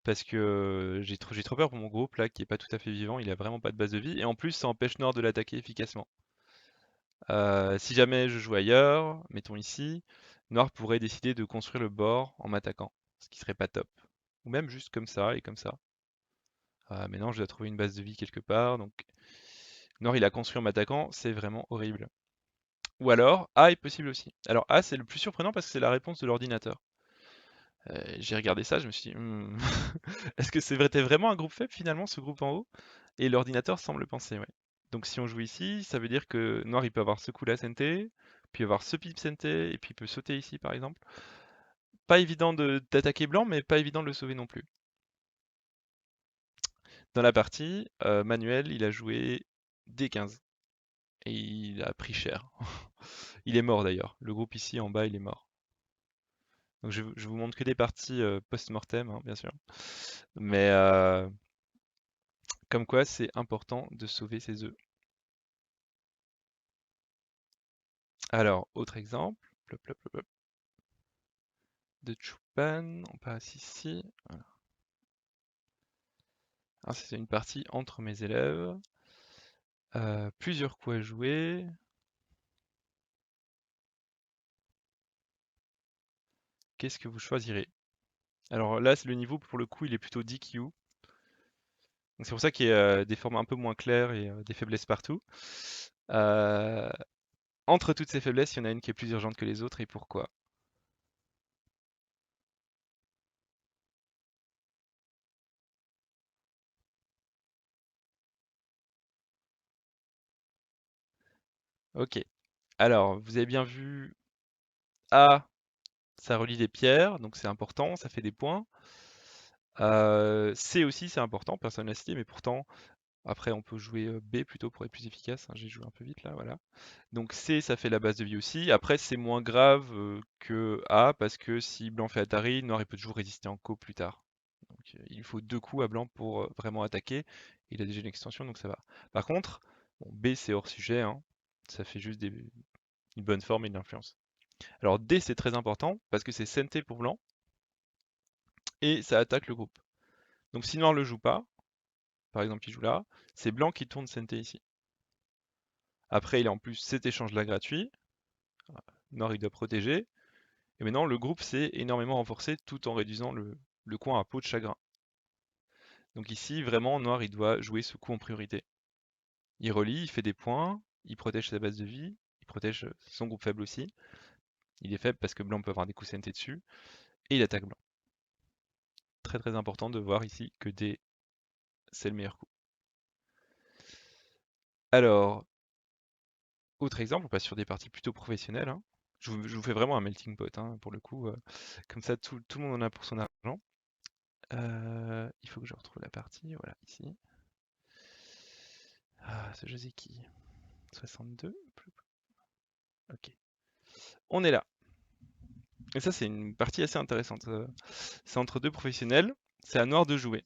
Speaker 1: parce que j'ai trop peur pour mon groupe là, qui est pas tout à fait vivant, il a vraiment pas de base de vie, et en plus, ça empêche Noir de l'attaquer efficacement. Si jamais je joue ailleurs, mettons ici, noir pourrait décider de construire le bord en m'attaquant, ce qui serait pas top. Ou même juste comme ça et comme ça. Mais non, je dois trouver une base de vie quelque part, donc noir il a construit en m'attaquant, c'est vraiment horrible. Ou alors, A est possible aussi. Alors A c'est le plus surprenant parce que c'est la réponse de l'ordinateur. J'ai regardé ça, je me suis dit, est-ce que c'était vraiment un groupe faible finalement, ce groupe en haut? Et l'ordinateur semble le penser, ouais. Donc si on joue ici, ça veut dire que noir il peut avoir ce coup-là SNT, puis avoir ce pip SNT, et puis il peut sauter ici par exemple. Pas évident d'attaquer blanc, mais pas évident de le sauver non plus. Dans la partie, Manuel il a joué D15, et il a pris cher. Il est mort d'ailleurs, le groupe ici en bas il est mort. Donc je vous montre que des parties post-mortem, hein, bien sûr. Mais comme quoi c'est important de sauver ses œufs. Alors, autre exemple, plop, plop, plop, plop, de Chupan, on passe ici. Voilà. Alors, c'est une partie entre mes élèves. Plusieurs coups à jouer. Qu'est-ce que vous choisirez? Alors là, le niveau pour le coup, il est plutôt DQ. Donc c'est pour ça qu'il y a des formes un peu moins claires et des faiblesses partout. Euh, Entre toutes ces faiblesses, il y en a une qui est plus urgente que les autres et pourquoi? Ok. Alors, vous avez bien vu A, ça relie des pierres, donc c'est important, ça fait des points. C aussi, c'est important, personne l'a cité, mais pourtant, après on peut jouer B plutôt pour être plus efficace, hein, j'ai joué un peu vite là, voilà. Donc C, ça fait la base de vie aussi. Après, c'est moins grave que A, parce que si blanc fait Atari, noir il peut toujours résister en co plus tard. Donc il faut deux coups à blanc pour vraiment attaquer. Il a déjà une extension, donc ça va. Par contre, bon, B c'est hors sujet, hein. Ça fait juste une bonne forme et de l'influence. Alors D c'est très important, parce que c'est Sente pour blanc, et ça attaque le groupe. Donc si noir le joue pas, par exemple il joue là, c'est blanc qui tourne Sente ici. Après il a en plus cet échange là gratuit, noir il doit protéger, et maintenant le groupe s'est énormément renforcé tout en réduisant le coin à peau de chagrin. Donc ici vraiment noir il doit jouer ce coup en priorité. Il relie, il fait des points, il protège sa base de vie, il protège son groupe faible aussi. Il est faible parce que blanc peut avoir des coups SNT dessus, et il attaque blanc. Très très important de voir ici que D c'est le meilleur coup. Alors, autre exemple, on passe sur des parties plutôt professionnelles, hein. Je vous fais vraiment un melting pot, hein, pour le coup. Comme ça, tout le monde en a pour son argent. Il faut que je retrouve la partie, voilà, ici. Ah, ce jeu c'est qui? 62? Ok. On est là. Et ça, c'est une partie assez intéressante. C'est entre deux professionnels. C'est à noir de jouer.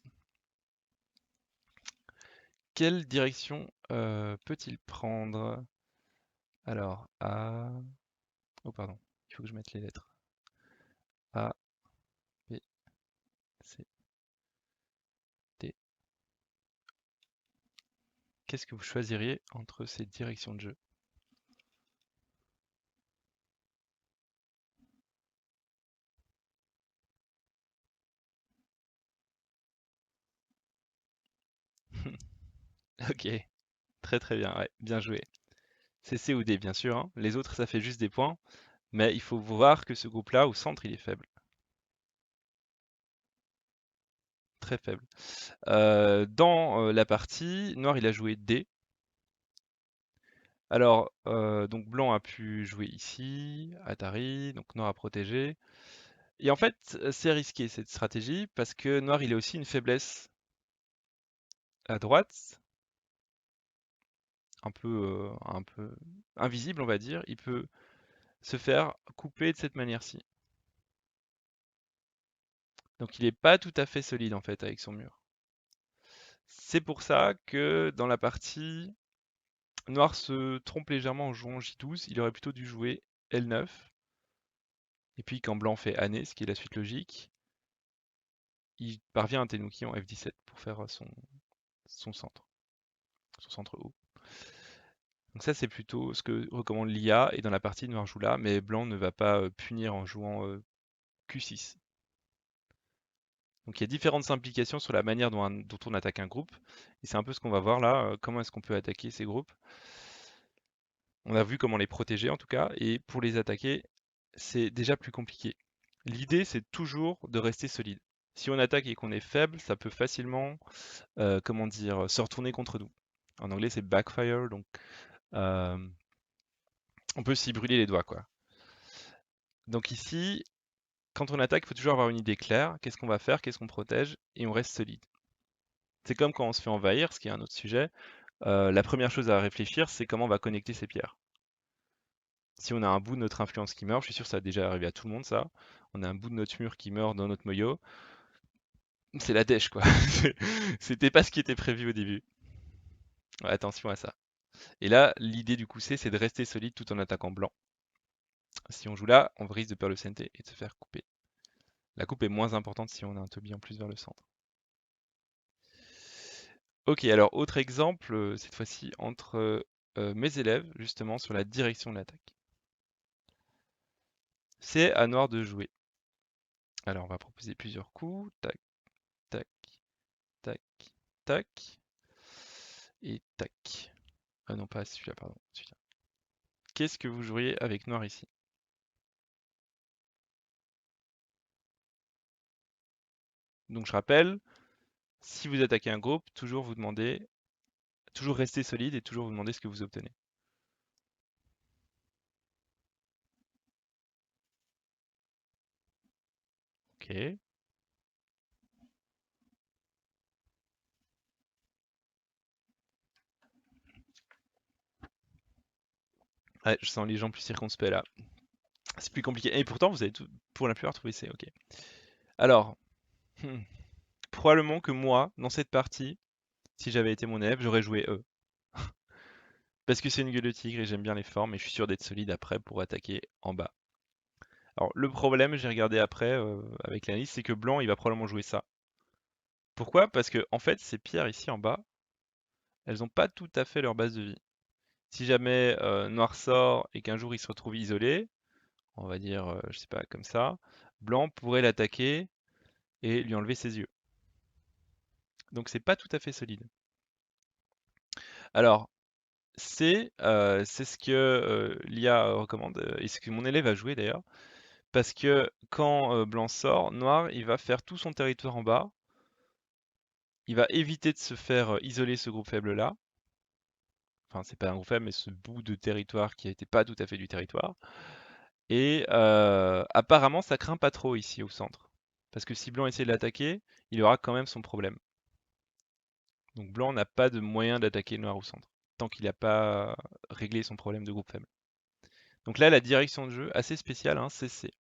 Speaker 1: Quelle direction peut-il prendre? Alors, A... Oh, pardon. Il faut que je mette les lettres. A, B, C, D. Qu'est-ce que vous choisiriez entre ces directions de jeu? Ok, très très bien, ouais, bien joué. C'est C ou D, bien sûr, hein. Les autres, ça fait juste des points. Mais il faut voir que ce groupe-là, au centre, il est faible. Très faible. Dans la partie, noir, il a joué D. Alors, donc blanc a pu jouer ici, Atari, donc noir a protégé. Et en fait, c'est risqué cette stratégie parce que noir, il a aussi une faiblesse à droite, un peu invisible, on va dire. Il peut se faire couper de cette manière-ci. Donc il n'est pas tout à fait solide en fait avec son mur. C'est pour ça que dans la partie, noir se trompe légèrement en jouant J12. Il aurait plutôt dû jouer L9. Et puis quand blanc fait Année, ce qui est la suite logique, il parvient à Tenuki en F17 pour faire son centre haut. Donc ça, c'est plutôt ce que recommande l'IA, et dans la partie noir joue là, mais blanc ne va pas punir en jouant Q6. Donc il y a différentes implications sur la manière dont on attaque un groupe, et c'est un peu ce qu'on va voir là, comment est-ce qu'on peut attaquer ces groupes. On a vu comment les protéger en tout cas, et pour les attaquer, c'est déjà plus compliqué. L'idée, c'est toujours de rester solide. Si on attaque et qu'on est faible, ça peut facilement, comment dire, se retourner contre nous. En anglais, c'est backfire, donc euh, on peut s'y brûler les doigts, quoi. Donc ici, quand on attaque, il faut toujours avoir une idée claire. Qu'est-ce qu'on va faire? Qu'est-ce qu'on protège? Et on reste solide. C'est comme quand on se fait envahir, ce qui est un autre sujet. La première chose à réfléchir, c'est comment on va connecter ces pierres. Si on a un bout de notre influence qui meurt, je suis sûr que ça a déjà arrivé à tout le monde, ça. On a un bout de notre mur qui meurt dans notre moyo. C'est la dèche, quoi. C'était pas ce qui était prévu au début. Ouais, attention à ça. Et là, l'idée du coup c'est de rester solide tout en attaquant blanc. Si on joue là, on risque de perdre le CNT et de se faire couper. La coupe est moins importante si on a un Toby en plus vers le centre. Ok, alors autre exemple, cette fois-ci entre mes élèves, justement, sur la direction de l'attaque. C'est à noir de jouer. Alors on va proposer plusieurs coups. Tac, tac, tac, tac. Et tac. Ah non, pas celui-là, pardon. Celui-là. Qu'est-ce que vous joueriez avec noir ici? Donc je rappelle, si vous attaquez un groupe, toujours vous demandez, toujours rester solide et toujours vous demander ce que vous obtenez. Ok. Ouais, je sens les gens plus circonspects là. C'est plus compliqué. Et pourtant, vous avez tout, pour la plupart trouvé C. Ok. Alors, hmm, probablement que moi, dans cette partie, si j'avais été mon élève, j'aurais joué E. Parce que c'est une gueule de tigre et j'aime bien les formes et je suis sûr d'être solide après pour attaquer en bas. Alors, le problème, j'ai regardé après avec l'analyse, c'est que blanc, il va probablement jouer ça. Pourquoi? Parce que, en fait, ces pierres ici en bas, elles n'ont pas tout à fait leur base de vie. Si jamais noir sort et qu'un jour il se retrouve isolé, on va dire, je sais pas, comme ça, blanc pourrait l'attaquer et lui enlever ses yeux. Donc c'est pas tout à fait solide. Alors, c'est ce que l'IA recommande, et ce que mon élève a joué d'ailleurs, parce que quand blanc sort, noir, il va faire tout son territoire en bas, il va éviter de se faire isoler ce groupe faible là, enfin c'est pas un groupe faible, mais ce bout de territoire qui n'était pas tout à fait du territoire, et apparemment ça craint pas trop ici au centre, parce que si blanc essaie de l'attaquer, il aura quand même son problème. Donc blanc n'a pas de moyen d'attaquer noir au centre, tant qu'il n'a pas réglé son problème de groupe faible. Donc là, la direction de jeu, assez spéciale, hein, c'est C.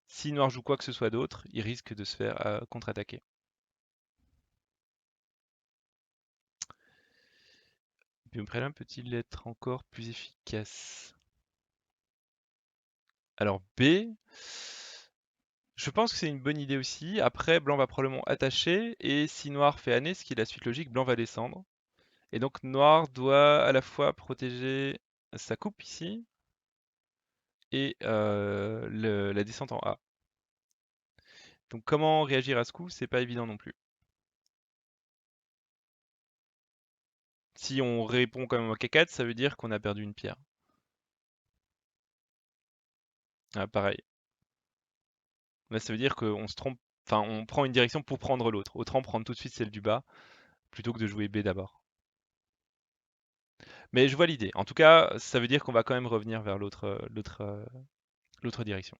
Speaker 1: Si noir joue quoi que ce soit d'autre, il risque de se faire contre-attaquer. Puis on prend une petite lettre encore plus efficace. Alors B, je pense que c'est une bonne idée aussi. Après, blanc va probablement attacher, et si noir fait année, ce qui est la suite logique, blanc va descendre. Et donc noir doit à la fois protéger sa coupe ici, et la descente en A. Donc comment réagir à ce coup, c'est pas évident non plus. Si on répond quand même au K4, ça veut dire qu'on a perdu une pierre. Ah, pareil. Là, ça veut dire qu'on se trompe, enfin on prend une direction pour prendre l'autre. Autant prendre tout de suite celle du bas, plutôt que de jouer B d'abord. Mais je vois l'idée. En tout cas, ça veut dire qu'on va quand même revenir vers l'autre direction.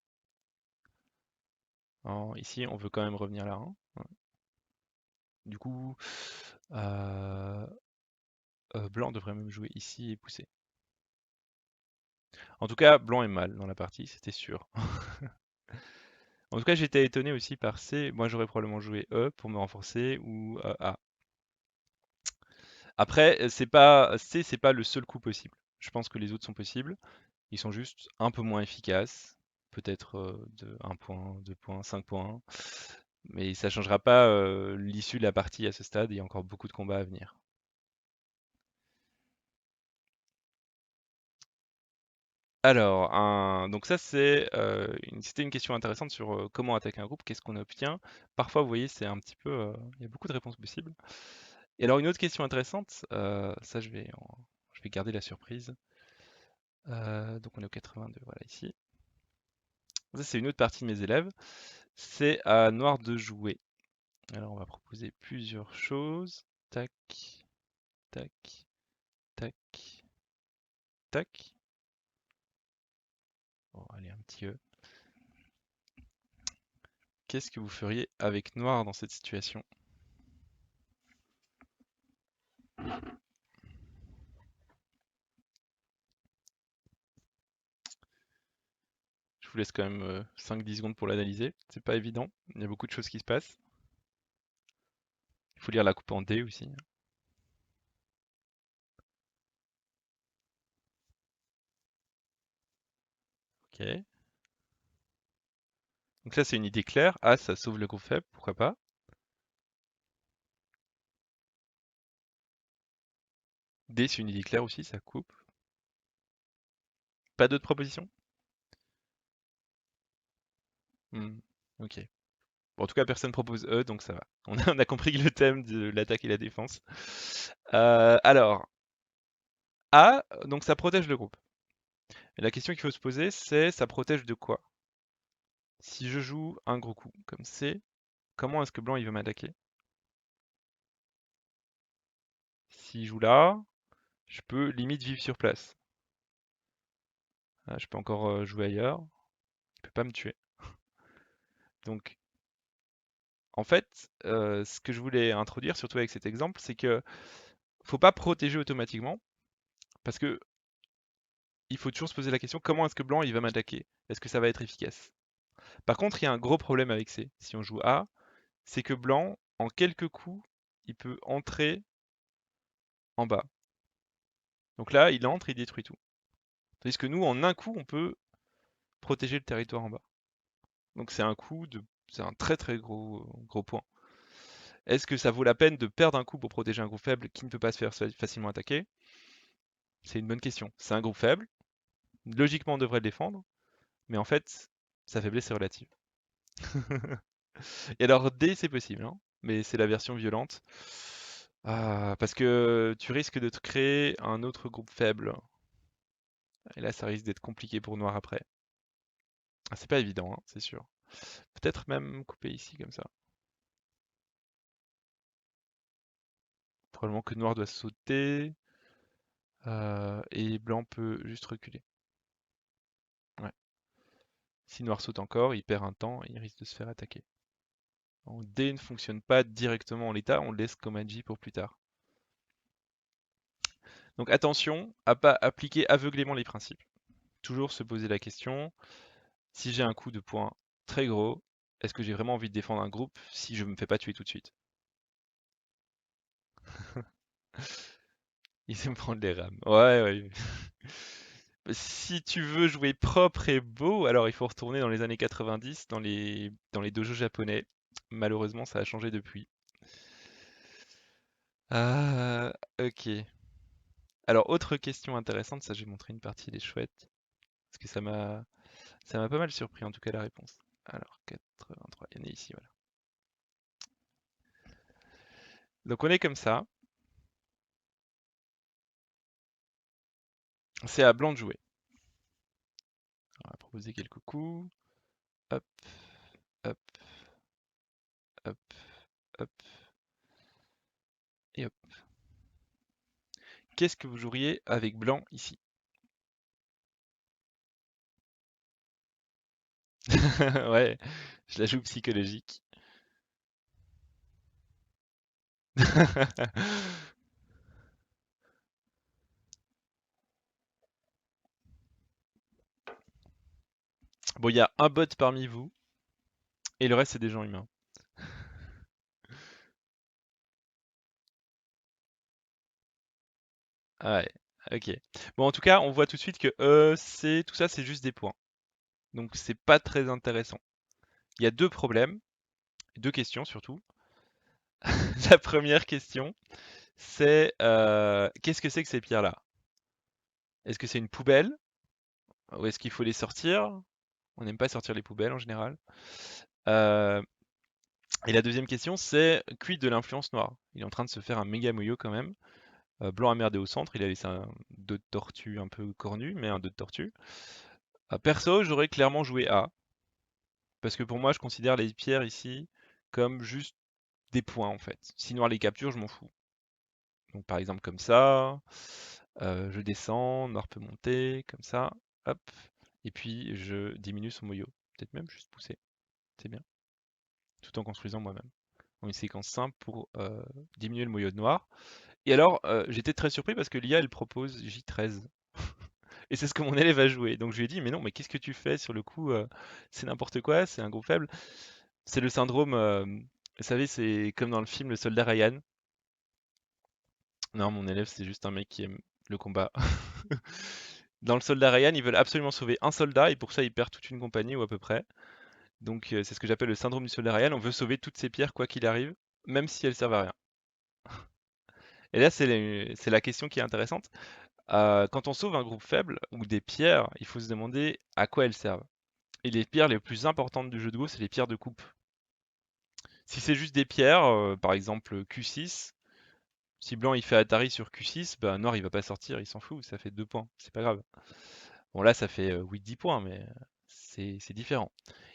Speaker 1: Ici, on veut quand même revenir là, hein. Ouais. Du coup, euh, blanc devrait même jouer ici et pousser. En tout cas, blanc est mal dans la partie, c'était sûr. En tout cas, j'étais étonné aussi par C. Moi, j'aurais probablement joué E pour me renforcer ou A. Après, c'est pas C, c'est pas le seul coup possible. Je pense que les autres sont possibles. Ils sont juste un peu moins efficaces. Peut-être de 1 point, 2 points, 5 points. Mais ça changera pas l'issue de la partie à ce stade. Il y a encore beaucoup de combats à venir. Alors, donc ça c'était une question intéressante sur comment attaquer un groupe, qu'est-ce qu'on obtient. Parfois, vous voyez, c'est un petit peu, il y a beaucoup de réponses possibles. Et alors une autre question intéressante, ça je vais garder la surprise. Donc on est au 82, voilà ici. Ça c'est une autre partie de mes élèves. C'est à noir de jouer. Alors on va proposer plusieurs choses. Tac, tac, tac, tac. Bon, allez, un petit E. Qu'est-ce que vous feriez avec noir dans cette situation? Je vous laisse quand même 5-10 secondes pour l'analyser. C'est pas évident. Il y a beaucoup de choses qui se passent. Il faut lire la coupe en D aussi. Ok. Donc ça c'est une idée claire. A, ça sauve le groupe faible, pourquoi pas. D, c'est une idée claire aussi, ça coupe. Pas d'autres propositions? Ok. Bon, en tout cas, personne propose E, donc ça va. On a compris le thème de l'attaque et la défense. Alors, A, donc ça protège le groupe. Et la question qu'il faut se poser, c'est ça protège de quoi? Si je joue un gros coup comme C, comment est-ce que blanc il veut m'attaquer? S'il joue là, je peux limite vivre sur place. Ah, je peux encore jouer ailleurs. Il peut pas me tuer. Donc, en fait, ce que je voulais introduire, surtout avec cet exemple, c'est que faut pas protéger automatiquement, parce que il faut toujours se poser la question comment est-ce que blanc il va m'attaquer? Est-ce que ça va être efficace? Par contre, il y a un gros problème avec C, si on joue A, c'est que blanc, en quelques coups, il peut entrer en bas. Donc là, il entre, il détruit tout. Tandis que nous, en un coup, on peut protéger le territoire en bas. Donc c'est un très très gros point. Est-ce que ça vaut la peine de perdre un coup pour protéger un groupe faible qui ne peut pas se faire facilement attaquer? C'est une bonne question. C'est un groupe faible, logiquement on devrait le défendre, mais en fait, sa faiblesse est relative. Et alors D, c'est possible, hein, mais c'est la version violente. Ah, parce que tu risques de te créer un autre groupe faible. Et là, ça risque d'être compliqué pour Noir après. Ah, c'est pas évident, hein, c'est sûr. Peut-être même couper ici comme ça. Probablement que Noir doit sauter. Et Blanc peut juste reculer. Ouais. Si Noir saute encore, il perd un temps et il risque de se faire attaquer. Donc D ne fonctionne pas directement en l'état, on le laisse comme Agi pour plus tard. Donc attention à pas appliquer aveuglément les principes. Toujours se poser la question, si j'ai un coup de poing très gros, est-ce que j'ai vraiment envie de défendre un groupe si je me fais pas tuer tout de suite? Il sait me prendre les rames. Ouais, ouais. Si tu veux jouer propre et beau, alors il faut retourner dans les années 90, dans les dojos japonais. Malheureusement, ça a changé depuis. Ah, ok. Alors, autre question intéressante, ça j'ai montré une partie, des chouettes, parce que ça m'a pas mal surpris en tout cas la réponse. Alors, 83, il y en a ici, voilà. Donc on est comme ça, c'est à blanc de jouer. On va proposer quelques coups. Hop, hop, hop, hop, et hop. Qu'est-ce que vous joueriez avec blanc ici? Ouais, je la joue psychologique. Bon, il y a un bot parmi vous, et le reste c'est des gens humains. Ah ouais, ok. Bon, en tout cas, on voit tout de suite que tout ça, c'est juste des points. Donc c'est pas très intéressant. Il y a deux problèmes, deux questions surtout. La première question, c'est qu'est-ce que c'est que ces pierres-là? Est-ce que c'est une poubelle Où est-ce qu'il faut les sortir? On n'aime pas sortir les poubelles en général. Euh, et la deuxième question, c'est quid de l'influence noire? Il est en train de se faire un méga moyo quand même. Blanc a merdé au centre, il a laissé un dos de tortue un peu cornu, mais un dos de tortue. Perso, j'aurais clairement joué A, parce que pour moi, je considère les pierres ici comme juste des points en fait. Si noir les capture, je m'en fous. Donc par exemple comme ça, je descends, noir peut monter, comme ça, hop, et puis je diminue son moyo. Peut-être même juste pousser, c'est bien. Tout en construisant moi-même. En une séquence simple pour diminuer le moyo de noir. Et alors, j'étais très surpris parce que l'IA, elle propose J13. Et c'est ce que mon élève a joué. Donc je lui ai dit, mais non, mais qu'est-ce que tu fais sur le coup? C'est n'importe quoi, c'est un groupe faible. C'est le syndrome, vous savez, c'est comme dans le film Le Soldat Ryan. Non, mon élève, c'est juste un mec qui aime le combat. Dans le Soldat Ryan, ils veulent absolument sauver un soldat et pour ça, ils perdent toute une compagnie ou à peu près. Donc c'est ce que j'appelle le syndrome du Soldat Ryan. On veut sauver toutes ces pierres quoi qu'il arrive, même si elles servent à rien. Et là, c'est la question qui est intéressante. Quand on sauve un groupe faible ou des pierres, il faut se demander à quoi elles servent. Et les pierres les plus importantes du jeu de Go, c'est les pierres de coupe. Si c'est juste des pierres, par exemple Q6, si blanc il fait Atari sur Q6, bah noir il va pas sortir, il s'en fout, ça fait 2 points, c'est pas grave. Bon là ça fait 8-10 points, mais c'est différent.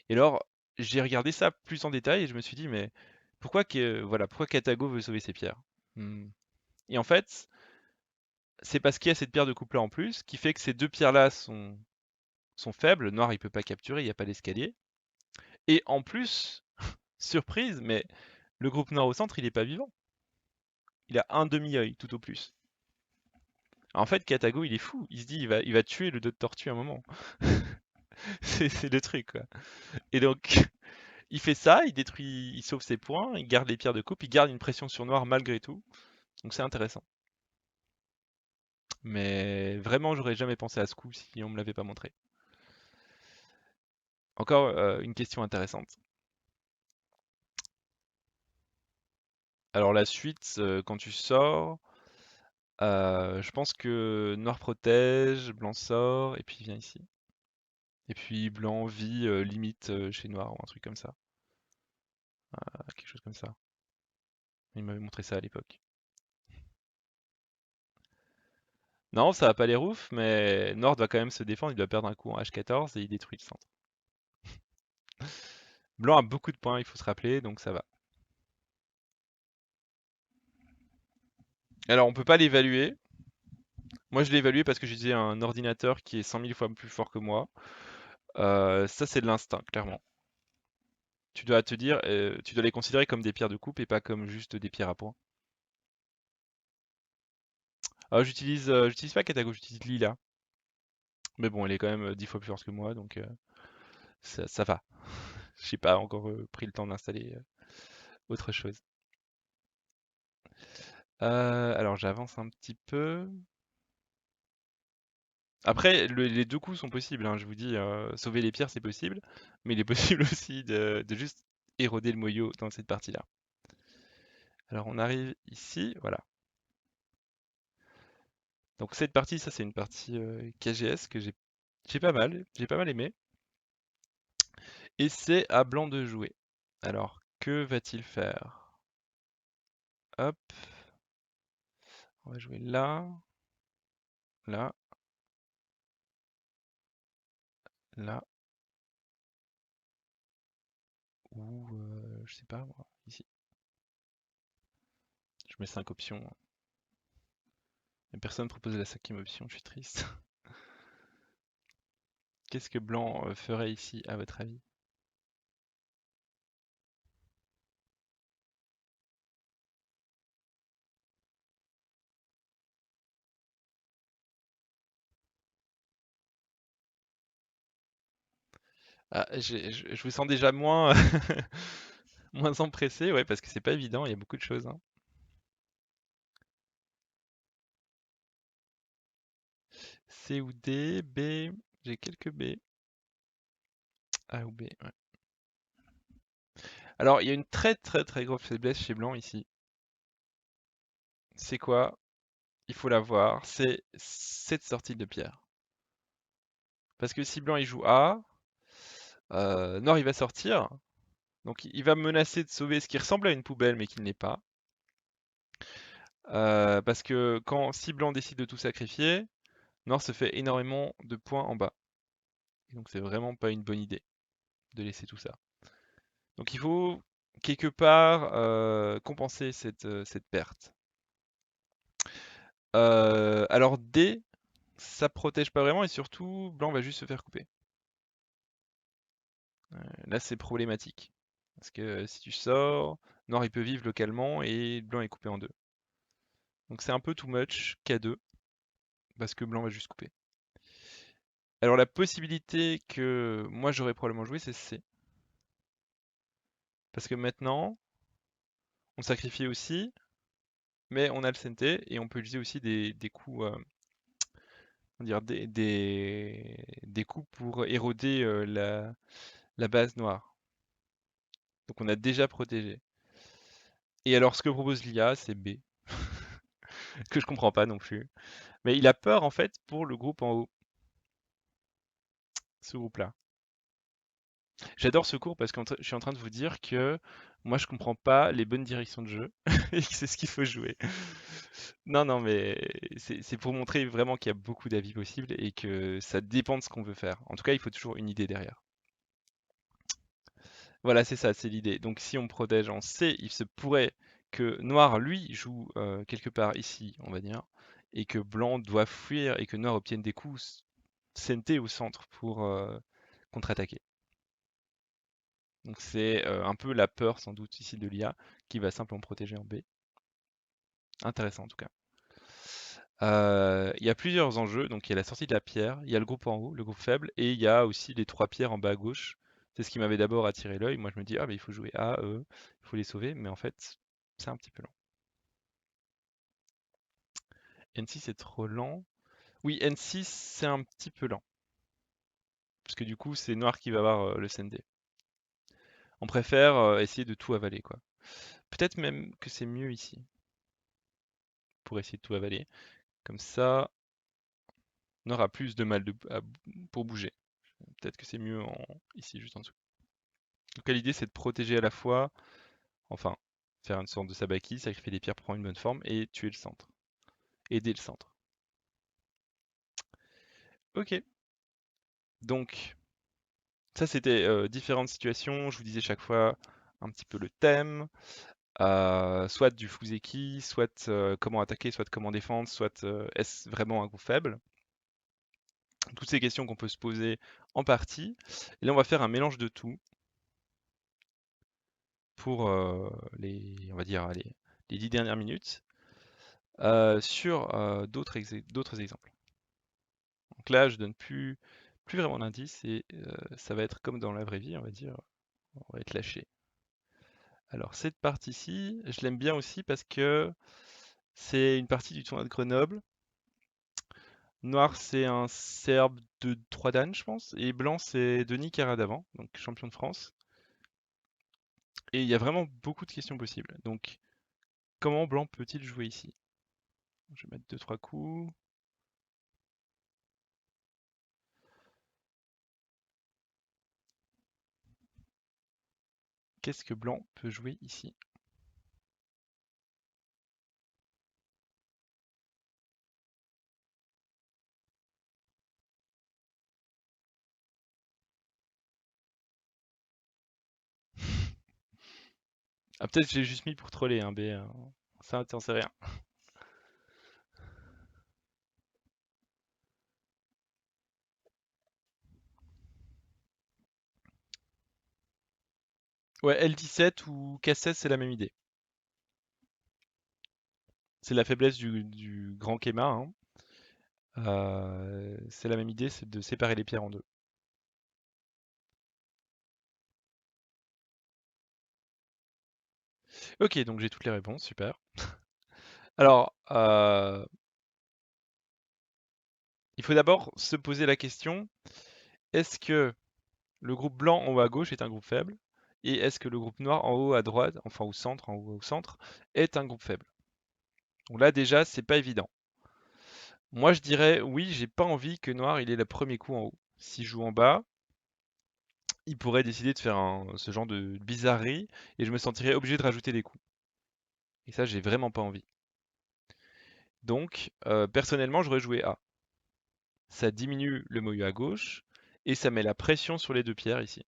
Speaker 1: Et alors, j'ai regardé ça plus en détail et je me suis dit, mais pourquoi Katago veut sauver ses pierres? Hmm. Et en fait, c'est parce qu'il y a cette pierre de coupe là en plus, qui fait que ces deux pierres là sont faibles, noir il peut pas capturer, il n'y a pas d'escalier. Et en plus, surprise, mais le groupe noir au centre, il est pas vivant. Il a un demi-œil, tout au plus. En fait, Katago, il est fou. Il se dit, il va tuer le dos de tortue à un moment. C'est le truc, quoi. Et donc, il fait ça, il détruit, il sauve ses points, il garde les pierres de coupe, il garde une pression sur noir malgré tout. Donc c'est intéressant. Mais vraiment, j'aurais jamais pensé à ce coup si on me l'avait pas montré. Encore une question intéressante. Alors la suite, quand tu sors, je pense que noir protège, blanc sort, et puis il vient ici. Et puis blanc vit limite chez noir ou un truc comme ça. Quelque chose comme ça. Il m'avait montré ça à l'époque. Non, ça a pas les roofs, mais Nord va quand même se défendre, il doit perdre un coup en H14 et il détruit le centre. Blanc a beaucoup de points, il faut se rappeler, donc ça va. Alors on peut pas l'évaluer. Moi je l'ai évalué parce que j'utilisais un ordinateur qui est 100 000 fois plus fort que moi. Ça c'est de l'instinct, clairement. Tu dois te dire, tu dois les considérer comme des pierres de coupe et pas comme juste des pierres à points. J'utilise pas Katago, j'utilise Lila. Mais bon, elle est quand même 10 fois plus forte que moi, donc ça va. J'ai pas encore pris le temps d'installer autre chose. Alors j'avance un petit peu. Après, les deux coups sont possibles, hein, je vous dis, sauver les pierres c'est possible, mais il est possible aussi de juste éroder le moyo dans cette partie-là. Alors on arrive ici, voilà. Donc cette partie, ça c'est une partie KGS que j'ai pas mal aimé. Et c'est à blanc de jouer. Alors, que va-t-il faire? Hop, on va jouer là, là, là, ou je sais pas moi, ici. Je mets 5 options, hein. Mais personne ne propose la cinquième option, je suis triste. Qu'est-ce que blanc ferait ici, à votre avis? Ah, je vous sens déjà moins, moins empressé, ouais, parce que c'est pas évident, il y a beaucoup de choses, hein. C ou D, B, j'ai quelques B. A ou B, ouais. Alors, il y a une très très très grosse faiblesse chez blanc ici. C'est quoi? Il faut la voir, c'est cette sortie de pierre. Parce que si blanc il joue A, noir il va sortir. Donc il va menacer de sauver ce qui ressemble à une poubelle mais qui ne l'est pas. Parce que si blanc décide de tout sacrifier, noir se fait énormément de points en bas. Et donc c'est vraiment pas une bonne idée de laisser tout ça. Donc il faut quelque part compenser cette perte. Alors D, ça protège pas vraiment et surtout blanc va juste se faire couper. Là c'est problématique. Parce que si tu sors, noir il peut vivre localement et blanc est coupé en deux. Donc c'est un peu too much K2 parce que blanc va juste couper. Alors la possibilité que moi j'aurais probablement joué c'est C. Parce que maintenant on sacrifie aussi, mais on a le CNT et on peut utiliser aussi des coups, on va dire des coups pour éroder la base noire. Donc on a déjà protégé. Et alors ce que propose l'IA c'est B, que je comprends pas non plus. Mais il a peur en fait pour le groupe en haut, ce groupe-là. J'adore ce cours parce que je suis en train de vous dire que moi je comprends pas les bonnes directions de jeu et que c'est ce qu'il faut jouer. Non, non, mais c'est pour montrer vraiment qu'il y a beaucoup d'avis possibles et que ça dépend de ce qu'on veut faire. En tout cas, il faut toujours une idée derrière. Voilà, c'est ça, c'est l'idée. Donc si on protège en C, il se pourrait que noir, lui, joue quelque part ici, on va dire, et que blanc doit fuir et que noir obtienne des coups CNT au centre pour contre-attaquer. Donc c'est un peu la peur sans doute ici de l'IA qui va simplement protéger en B. Intéressant en tout cas. Il y a plusieurs enjeux, donc il y a la sortie de la pierre, il y a le groupe en haut, le groupe faible, et il y a aussi les trois pierres en bas à gauche. C'est ce qui m'avait d'abord attiré l'œil. Moi je me dis, ah mais il faut jouer A, E, il faut les sauver, mais en fait c'est un petit peu lent. N6 c'est trop lent. Oui, N6 c'est un petit peu lent, parce que du coup c'est noir qui va avoir le CND. On préfère essayer de tout avaler quoi. Peut-être même que c'est mieux ici, pour essayer de tout avaler. Comme ça, noir a plus de mal pour bouger. Peut-être que c'est mieux ici juste en dessous. Donc l'idée c'est de protéger à la fois, enfin, faire une sorte de sabaki, sacrifier des pierres pour prendre une bonne forme et tuer le centre. Aider le centre. Ok. Donc, ça c'était différentes situations. Je vous disais chaque fois un petit peu le thème. Soit du Fuseki, soit comment attaquer, soit comment défendre, soit est-ce vraiment un groupe faible. Toutes ces questions qu'on peut se poser en partie. Et là on va faire un mélange de tout pour on va dire, les 10 dernières minutes sur d'autres exemples. Donc là, je donne plus vraiment d'indices et ça va être comme dans la vraie vie, on va dire, on va être lâché. Alors cette partie-ci, je l'aime bien aussi parce que c'est une partie du tournoi de Grenoble. Noir, c'est un Serbe de 3 dan, je pense, et blanc, c'est Denis Caradavant, donc champion de France. Et il y a vraiment beaucoup de questions possibles. Donc, comment blanc peut-il jouer ici? Je vais mettre 2-3 coups. Qu'est-ce que blanc peut jouer ici? Ah, peut-être que j'ai juste mis pour troller, hein, B. Ça, t'en sais rien. Ouais, L17 ou K16, c'est la même idée. C'est la faiblesse du grand Kema, hein. C'est la même idée, c'est de séparer les pierres en deux. Ok, donc j'ai toutes les réponses, super. Alors, il faut d'abord se poser la question, est-ce que le groupe blanc en haut à gauche est un groupe faible? Et est-ce que le groupe noir en haut à droite, enfin au centre, en haut au centre, est un groupe faible? Donc là déjà, c'est pas évident. Moi je dirais oui, j'ai pas envie que noir il ait le premier coup en haut. s'il joue en bas, il pourrait décider de faire ce genre de bizarrerie et je me sentirais obligé de rajouter des coups. Et ça, j'ai vraiment pas envie. Donc, personnellement, j'aurais joué A. Ça diminue le moyeu à gauche et ça met la pression sur les deux pierres ici.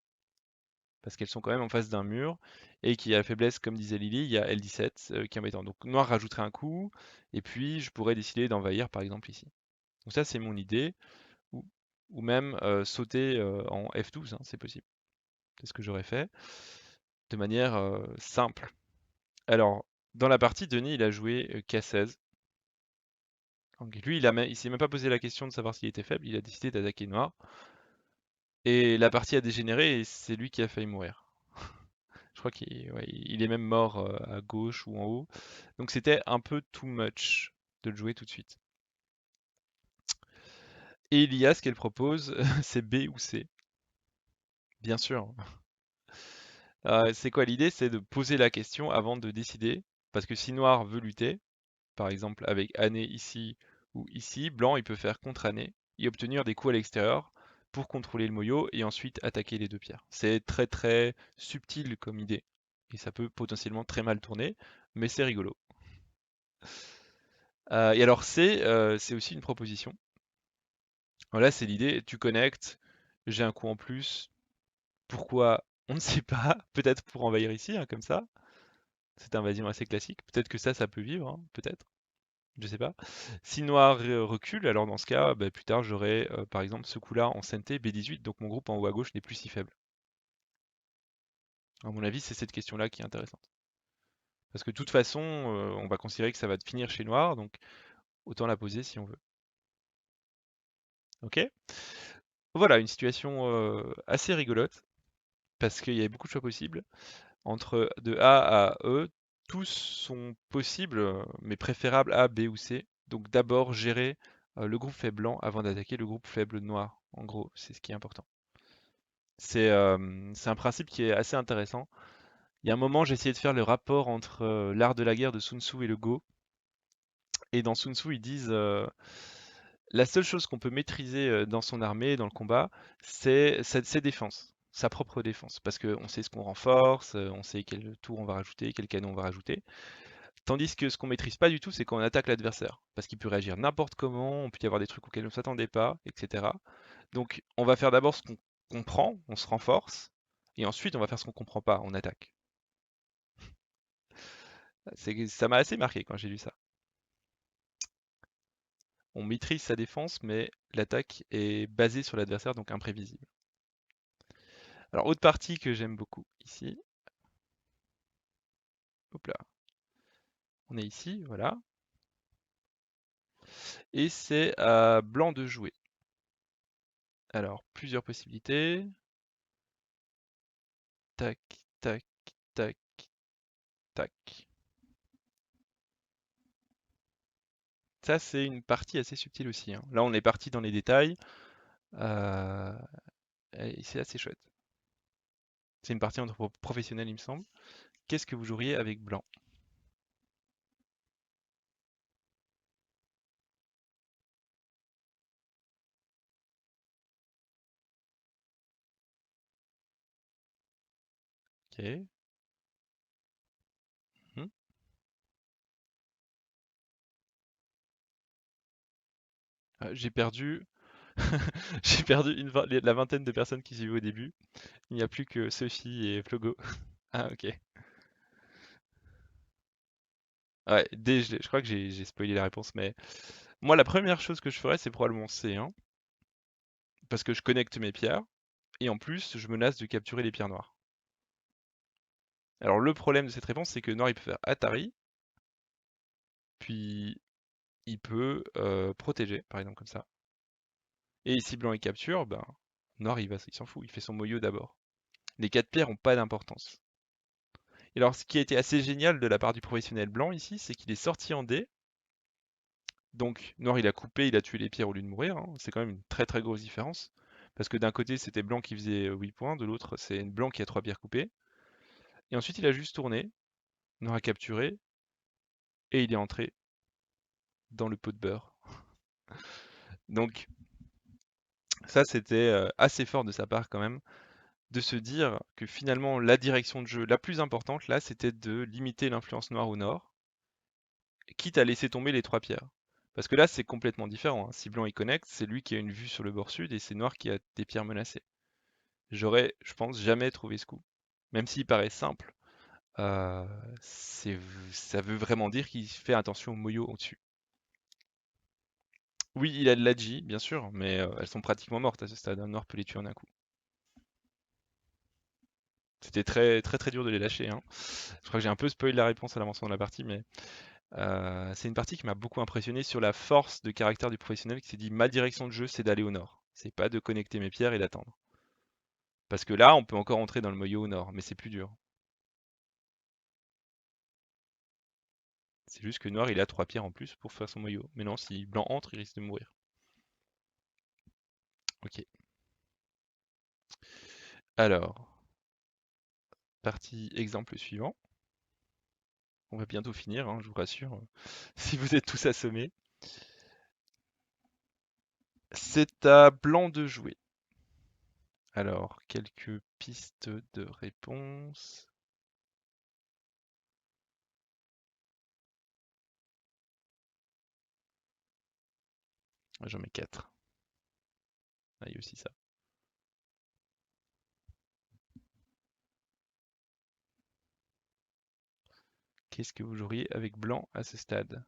Speaker 1: Parce qu'elles sont quand même en face d'un mur et qu'il y a la faiblesse, comme disait Lily, il y a L17 qui est embêtant. Donc noir rajouterait un coup et puis je pourrais décider d'envahir par exemple ici. Donc ça c'est mon idée. Ou, ou même sauter en F12, hein, c'est possible. C'est ce que j'aurais fait de manière simple. Alors, dans la partie, Denis il a joué K16. Donc lui, il s'est même pas posé la question de savoir s'il était faible, il a décidé d'attaquer noir. Et la partie a dégénéré et c'est lui qui a failli mourir. Je crois qu'il est même mort à gauche ou en haut. Donc c'était un peu too much de le jouer tout de suite. Et Ilia, ce qu'elle propose, c'est B ou C. Bien sûr. C'est quoi l'idée? C'est de poser la question avant de décider. Parce que si Noir veut lutter, par exemple avec Ané ici ou ici, Blanc il peut faire contre Ané et obtenir des coups à l'extérieur pour contrôler le moyo et ensuite attaquer les deux pierres. C'est très très subtil comme idée. Et ça peut potentiellement très mal tourner, mais c'est rigolo. Et alors c'est aussi une proposition. Voilà, c'est l'idée, tu connectes, j'ai un coup en plus. Pourquoi? On ne sait pas. Peut-être pour envahir ici, hein, comme ça. C'est une invasion assez classique. Peut-être que ça peut vivre, hein, peut-être. Je sais pas. Si noir recule, alors dans ce cas, bah, plus tard j'aurai par exemple ce coup-là en CNT B18, donc mon groupe en haut à gauche n'est plus si faible. À mon avis, c'est cette question-là qui est intéressante. Parce que de toute façon, on va considérer que ça va finir chez noir, donc autant la poser si on veut. Ok? Voilà, une situation assez rigolote, parce qu'il y avait beaucoup de choix possibles. Entre de A à E, tous sont possibles, mais préférables A, B ou C. Donc d'abord gérer le groupe faible blanc avant d'attaquer le groupe faible noir. En gros, c'est ce qui est important. C'est un principe qui est assez intéressant. Il y a un moment, j'ai essayé de faire le rapport entre l'art de la guerre de Sun Tzu et le Go. Et dans Sun Tzu, ils disent la seule chose qu'on peut maîtriser dans son armée, dans le combat, c'est ses défenses, sa propre défense. Parce qu'on sait ce qu'on renforce, on sait quel tour on va rajouter, quel canon on va rajouter. Tandis que ce qu'on maîtrise pas du tout, c'est quand on attaque l'adversaire. Parce qu'il peut réagir n'importe comment, on peut y avoir des trucs auxquels on ne s'attendait pas, etc. Donc on va faire d'abord ce qu'on comprend, on se renforce, et ensuite on va faire ce qu'on comprend pas, on attaque. Ça m'a assez marqué quand j'ai lu ça. On maîtrise sa défense, mais l'attaque est basée sur l'adversaire, donc imprévisible. Alors, autre partie que j'aime beaucoup ici. Hop là. On est ici, voilà. Et c'est à blanc de jouer. Alors, plusieurs possibilités. Tac, tac, tac, tac. Ça, c'est une partie assez subtile aussi, hein. Là, on est parti dans les détails. euh, et c'est assez chouette. C'est une partie entre professionnels, il me semble. Qu'est-ce que vous joueriez avec blanc? Ok. Mhm. J'ai perdu, j'ai perdu la vingtaine de personnes qui suivaient au début. Il n'y a plus que Sophie et Flogo. Ah, ok. Ouais, je crois que j'ai spoilé la réponse, mais moi, la première chose que je ferais, c'est probablement C1, parce que je connecte mes pierres, et en plus, je menace de capturer les pierres noires. Alors, le problème de cette réponse, c'est que noir, il peut faire Atari, puis il peut protéger, par exemple, comme ça. Et si blanc il capture, ben, noir, il s'en fout, il fait son moyeu d'abord. Les 4 pierres ont pas d'importance. Et alors, ce qui a été assez génial de la part du professionnel blanc ici, c'est qu'il est sorti en D. Donc, noir, il a coupé, il a tué les pierres au lieu de mourir, hein. C'est quand même une très très grosse différence. Parce que d'un côté, c'était blanc qui faisait 8 points, de l'autre, c'est blanc qui a 3 pierres coupées. Et ensuite, il a juste tourné, noir a capturé, et il est entré dans le pot de beurre. Donc, Ça, c'était assez fort de sa part quand même, de se dire que finalement la direction de jeu la plus importante là, c'était de limiter l'influence noire au nord, quitte à laisser tomber les trois pierres. Parce que là, c'est complètement différent, hein. Si blanc il connecte, c'est lui qui a une vue sur le bord sud et c'est noir qui a des pierres menacées. J'aurais, je pense, jamais trouvé ce coup. Même s'il paraît simple, euh, ça veut vraiment dire qu'il fait attention aux moyaux au-dessus. Oui, il a de l'Adji, bien sûr, mais elles sont pratiquement mortes à ce stade. Un noir peut les tuer en un coup. C'était très très très dur de les lâcher, hein. Je crois que j'ai un peu spoilé la réponse à l'avancement de la partie, mais c'est une partie qui m'a beaucoup impressionné sur la force de caractère du professionnel qui s'est dit ma direction de jeu c'est d'aller au nord. C'est pas de connecter mes pierres et d'attendre. Parce que là, on peut encore entrer dans le moyeu au nord, mais c'est plus dur. C'est juste que noir il a trois pierres en plus pour faire son moyeu. Mais non, si blanc entre, il risque de mourir. Ok. Alors, partie exemple suivant. On va bientôt finir, hein, je vous rassure, si vous êtes tous assommés. C'est à blanc de jouer. Alors, quelques pistes de réponse. J'en mets 4. Ah, il y a aussi ça. Qu'est-ce que vous joueriez avec blanc à ce stade?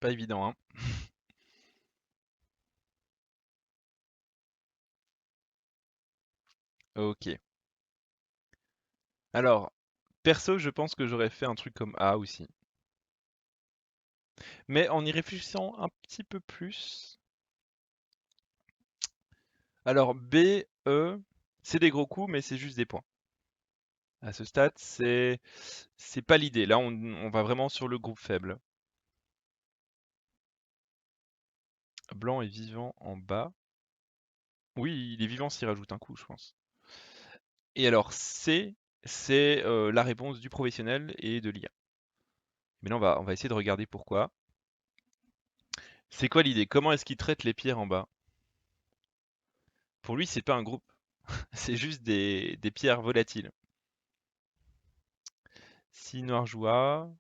Speaker 1: Pas évident, hein? Ok. Alors, perso, je pense que j'aurais fait un truc comme A aussi. Mais en y réfléchissant un petit peu plus. Alors, B, E, c'est des gros coups, mais c'est juste des points. À ce stade, c'est pas l'idée. Là, on va vraiment sur le groupe faible. Blanc est vivant en bas. Oui, il est vivant s'il rajoute un coup, je pense. Et alors, C, c'est la réponse du professionnel et de l'IA. Mais là, on va essayer de regarder pourquoi. C'est quoi l'idée? Comment est-ce qu'il traite les pierres en bas? Pour lui, c'est pas un groupe, c'est juste des pierres volatiles. Si noir joue A,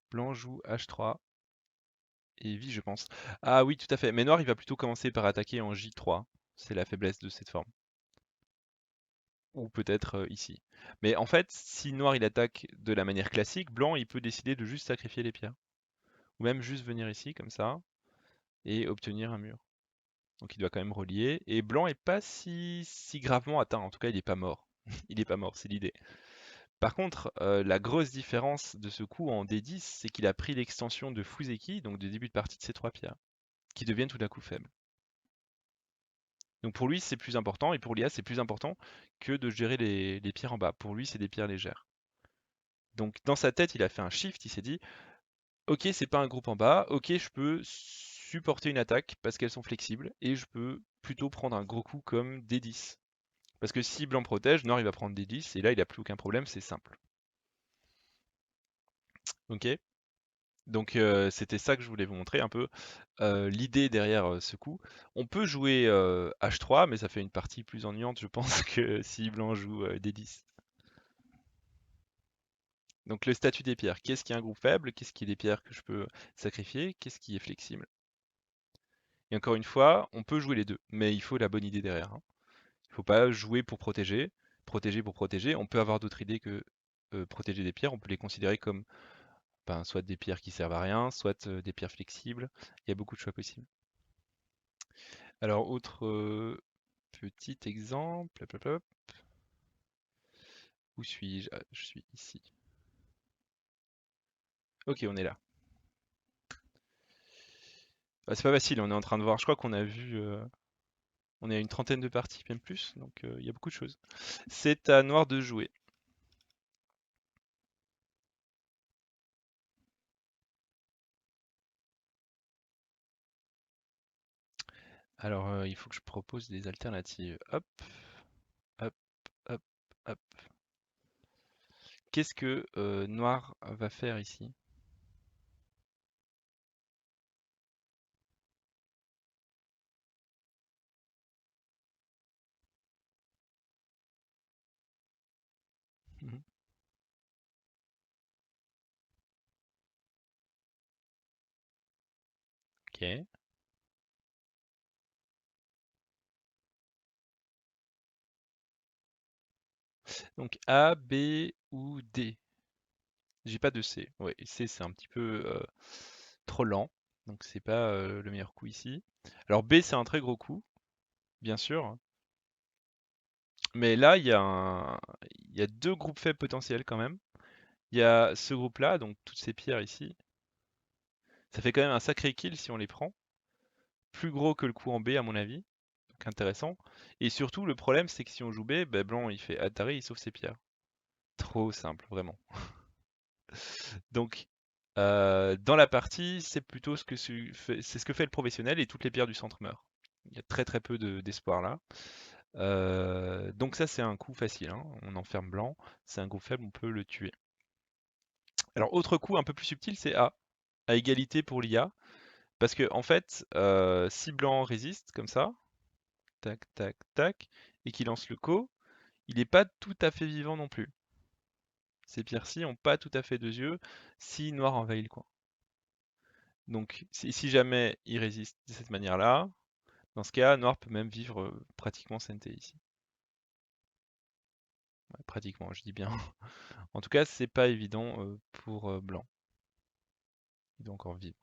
Speaker 1: blanc joue H3 et vie, je pense. Ah oui, tout à fait. Mais noir, il va plutôt commencer par attaquer en J3. C'est la faiblesse de cette forme. Ou peut-être ici. Mais en fait, si noir il attaque de la manière classique, blanc il peut décider de juste sacrifier les pierres. Ou même juste venir ici comme ça et obtenir un mur. Donc il doit quand même relier. Et blanc est pas si gravement atteint. En tout cas, il est pas mort. Il est pas mort, c'est l'idée. Par contre, la grosse différence de ce coup en D10, c'est qu'il a pris l'extension de Fuseki, donc de début de partie de ces trois pierres, qui deviennent tout d'un coup faibles. Donc pour lui, c'est plus important, et pour l'IA, c'est plus important que de gérer les pierres en bas. Pour lui, c'est des pierres légères. Donc dans sa tête, il a fait un shift, il s'est dit, ok, c'est pas un groupe en bas, ok, je peux supporter une attaque parce qu'elles sont flexibles, et je peux plutôt prendre un gros coup comme D10. Parce que si blanc protège, noir il va prendre D10, et là il a plus aucun problème, c'est simple. Ok? Donc c'était ça que je voulais vous montrer un peu l'idée derrière ce coup. On peut jouer H3, mais ça fait une partie plus ennuyante, je pense, que si blanc joue D10. Donc le statut des pierres, qu'est-ce qui est un groupe faible? Qu'est-ce qui est des pierres que je peux sacrifier? Qu'est-ce qui est flexible? Et encore une fois, on peut jouer les deux, mais il faut la bonne idée derrière, hein. Il ne faut pas jouer pour protéger, protéger pour protéger. On peut avoir d'autres idées que protéger des pierres. On peut les considérer comme ben, soit des pierres qui servent à rien, soit des pierres flexibles. Il y a beaucoup de choix possibles. Alors, autre petit exemple. Hop, hop, hop. Où suis-je? Ah, je suis ici. Ok, on est là. Ah, c'est pas facile, on est en train de voir. Je crois qu'on a vu. On est à une trentaine de parties, même plus. Donc, il y a beaucoup de choses. C'est à noir de jouer. Alors, il faut que je propose des alternatives. Hop, hop, hop, hop. Qu'est-ce que noir va faire ici? Mhm. Ok. Donc A, B ou D? J'ai pas de C. Ouais, C c'est un petit peu trop lent, donc c'est pas le meilleur coup ici. Alors B c'est un très gros coup, bien sûr, mais là il y a deux groupes faibles potentiels quand même. Il y a ce groupe-là, donc toutes ces pierres ici. Ça fait quand même un sacré kill si on les prend. Plus gros que le coup en B à mon avis, donc intéressant. Et surtout le problème c'est que si on joue B, bah, blanc il fait Atari, il sauve ses pierres. Trop simple, vraiment. Donc, dans la partie, c'est plutôt c'est ce que fait le professionnel et toutes les pierres du centre meurent. Il y a très très peu d'espoir là. Donc ça c'est un coup facile, hein. On enferme blanc, c'est un groupe faible, on peut le tuer. Alors autre coup un peu plus subtil, c'est A, à égalité pour l'IA, parce que en fait, si blanc résiste comme ça, tac tac tac, et qu'il lance le co, il n'est pas tout à fait vivant non plus. Ces pierres-ci n'ont pas tout à fait deux yeux si noir envahit le coin. Donc si jamais il résiste de cette manière-là, dans ce cas, noir peut même vivre pratiquement CNT ici. Ouais, pratiquement, je dis bien. En tout cas, c'est pas évident pour blanc. Il doit encore vivre.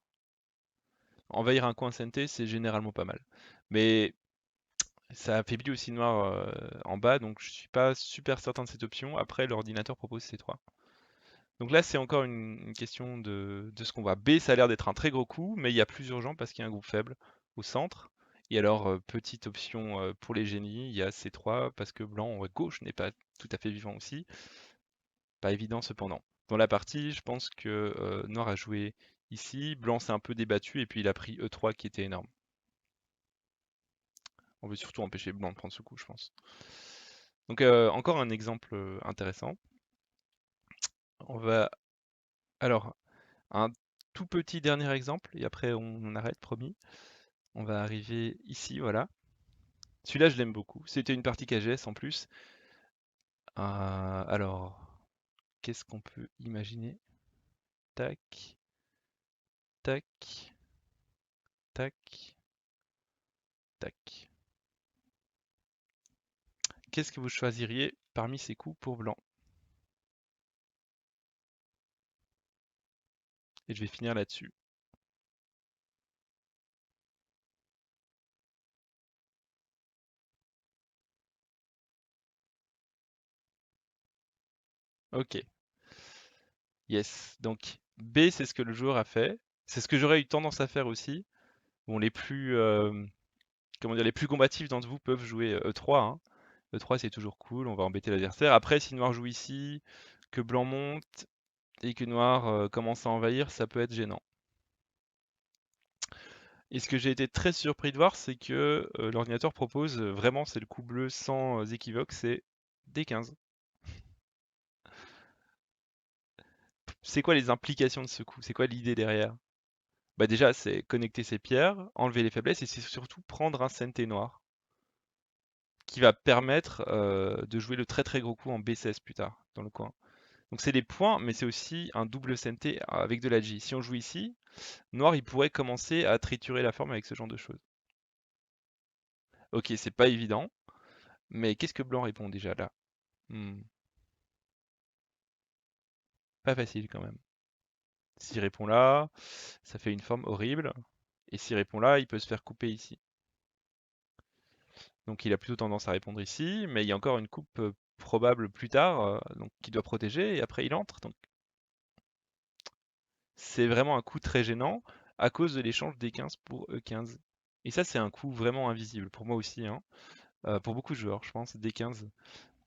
Speaker 1: Envahir un coin CNT, c'est généralement pas mal. Mais ça affaiblit aussi noir en bas, donc je suis pas super certain de cette option. Après, l'ordinateur propose C3. Donc là, c'est encore une question de ce qu'on voit. B, ça a l'air d'être un très gros coup, mais il y a plus urgent parce qu'il y a un groupe faible au centre. Et alors, petite option pour les génies, il y a C3 parce que blanc en haut à gauche n'est pas tout à fait vivant aussi. Pas évident cependant. Dans la partie, je pense que noir a joué ici, blanc s'est un peu débattu et puis il a pris E3 qui était énorme. On veut surtout empêcher blanc de prendre ce coup, je pense. Donc encore un exemple intéressant. On va alors un tout petit dernier exemple et après on arrête, promis. On va arriver ici, voilà. Celui-là, je l'aime beaucoup. C'était une partie KGS en plus. Alors, qu'est-ce qu'on peut imaginer? Tac, tac, tac, tac. Qu'est-ce que vous choisiriez parmi ces coups pour blanc? Et je vais finir là-dessus. Ok, yes. Donc, B, c'est ce que le joueur a fait. C'est ce que j'aurais eu tendance à faire aussi. Bon, les plus, comment dire, les plus combatifs d'entre vous peuvent jouer E3, hein. E3, c'est toujours cool, on va embêter l'adversaire. Après, si noir joue ici, que blanc monte et que noir commence à envahir, ça peut être gênant. Et ce que j'ai été très surpris de voir, c'est que l'ordinateur propose vraiment, c'est le coup bleu sans équivoque, c'est D15. C'est quoi les implications de ce coup? C'est quoi l'idée derrière? Bah déjà, c'est connecter ses pierres, enlever les faiblesses et c'est surtout prendre un CNT noir qui va permettre de jouer le très très gros coup en B16 plus tard dans le coin. Donc c'est des points, mais c'est aussi un double CNT avec de la J. Si on joue ici, noir il pourrait commencer à triturer la forme avec ce genre de choses. Ok, c'est pas évident, mais qu'est-ce que blanc répond déjà là? Hmm, pas facile quand même. S'il répond là, ça fait une forme horrible. Et s'il répond là, il peut se faire couper ici. Donc il a plutôt tendance à répondre ici, mais il y a encore une coupe probable plus tard, donc qu'il doit protéger, et après il entre. Donc c'est vraiment un coup très gênant à cause de l'échange D15 pour E15. Et ça, c'est un coup vraiment invisible, pour moi aussi, hein. Pour beaucoup de joueurs, je pense, D15,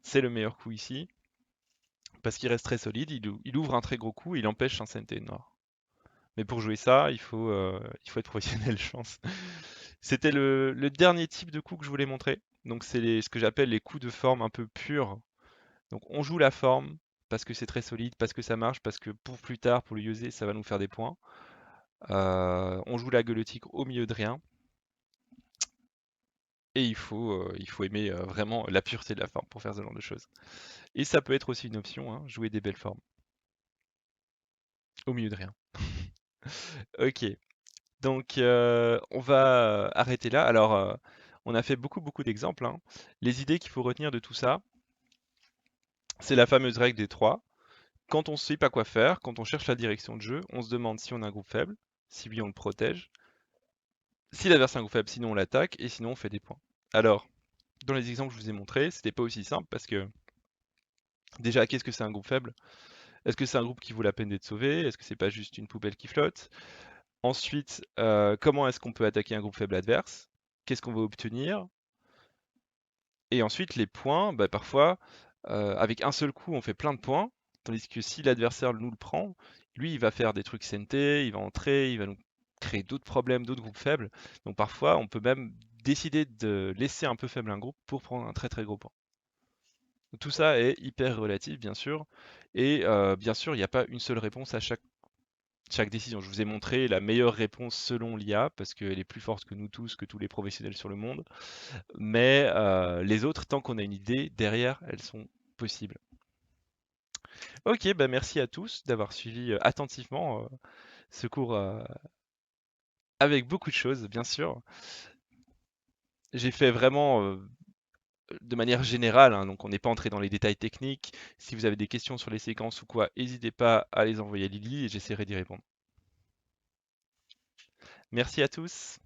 Speaker 1: c'est le meilleur coup ici, parce qu'il reste très solide, il ouvre un très gros coup, il empêche un CNT noir. Mais pour jouer ça, il faut être professionnel, je pense. C'était le dernier type de coup que je voulais montrer. Donc c'est ce que j'appelle les coups de forme un peu purs. Donc on joue la forme parce que c'est très solide, parce que ça marche, parce que pour plus tard, pour le user, ça va nous faire des points. On joue la gueuletique au milieu de rien. Et il faut aimer vraiment la pureté de la forme pour faire ce genre de choses. Et ça peut être aussi une option, hein, jouer des belles formes au milieu de rien. Ok, donc on va arrêter là. Alors, on a fait beaucoup d'exemples, hein. Les idées qu'il faut retenir de tout ça, c'est la fameuse règle des trois. Quand on ne sait pas quoi faire, quand on cherche la direction de jeu, on se demande si on a un groupe faible, si oui on le protège, si l'adversaire a un groupe faible, sinon on l'attaque, et sinon on fait des points. Alors, dans les exemples que je vous ai montrés, c'était pas aussi simple parce que déjà, qu'est-ce que c'est un groupe faible? Est-ce que c'est un groupe qui vaut la peine d'être sauvé? Est-ce que c'est pas juste une poubelle qui flotte? Ensuite, comment est-ce qu'on peut attaquer un groupe faible adverse? Qu'est-ce qu'on va obtenir? Et ensuite, les points, bah, parfois, avec un seul coup, on fait plein de points, tandis que si l'adversaire nous le prend, lui, il va faire des trucs CNT, il va entrer, il va nous créer d'autres problèmes, d'autres groupes faibles. Donc parfois, on peut même décider de laisser un peu faible un groupe pour prendre un très gros point. Tout ça est hyper relatif, bien sûr, et bien sûr, il n'y a pas une seule réponse à chaque décision. Je vous ai montré la meilleure réponse selon l'IA, parce qu'elle est plus forte que nous tous, que tous les professionnels sur le monde. Mais les autres, tant qu'on a une idée, derrière, elles sont possibles. Ok, bah merci à tous d'avoir suivi attentivement ce cours avec beaucoup de choses, bien sûr. J'ai fait vraiment de manière générale, hein, donc on n'est pas entré dans les détails techniques. Si vous avez des questions sur les séquences ou quoi, n'hésitez pas à les envoyer à Lily et j'essaierai d'y répondre. Merci à tous.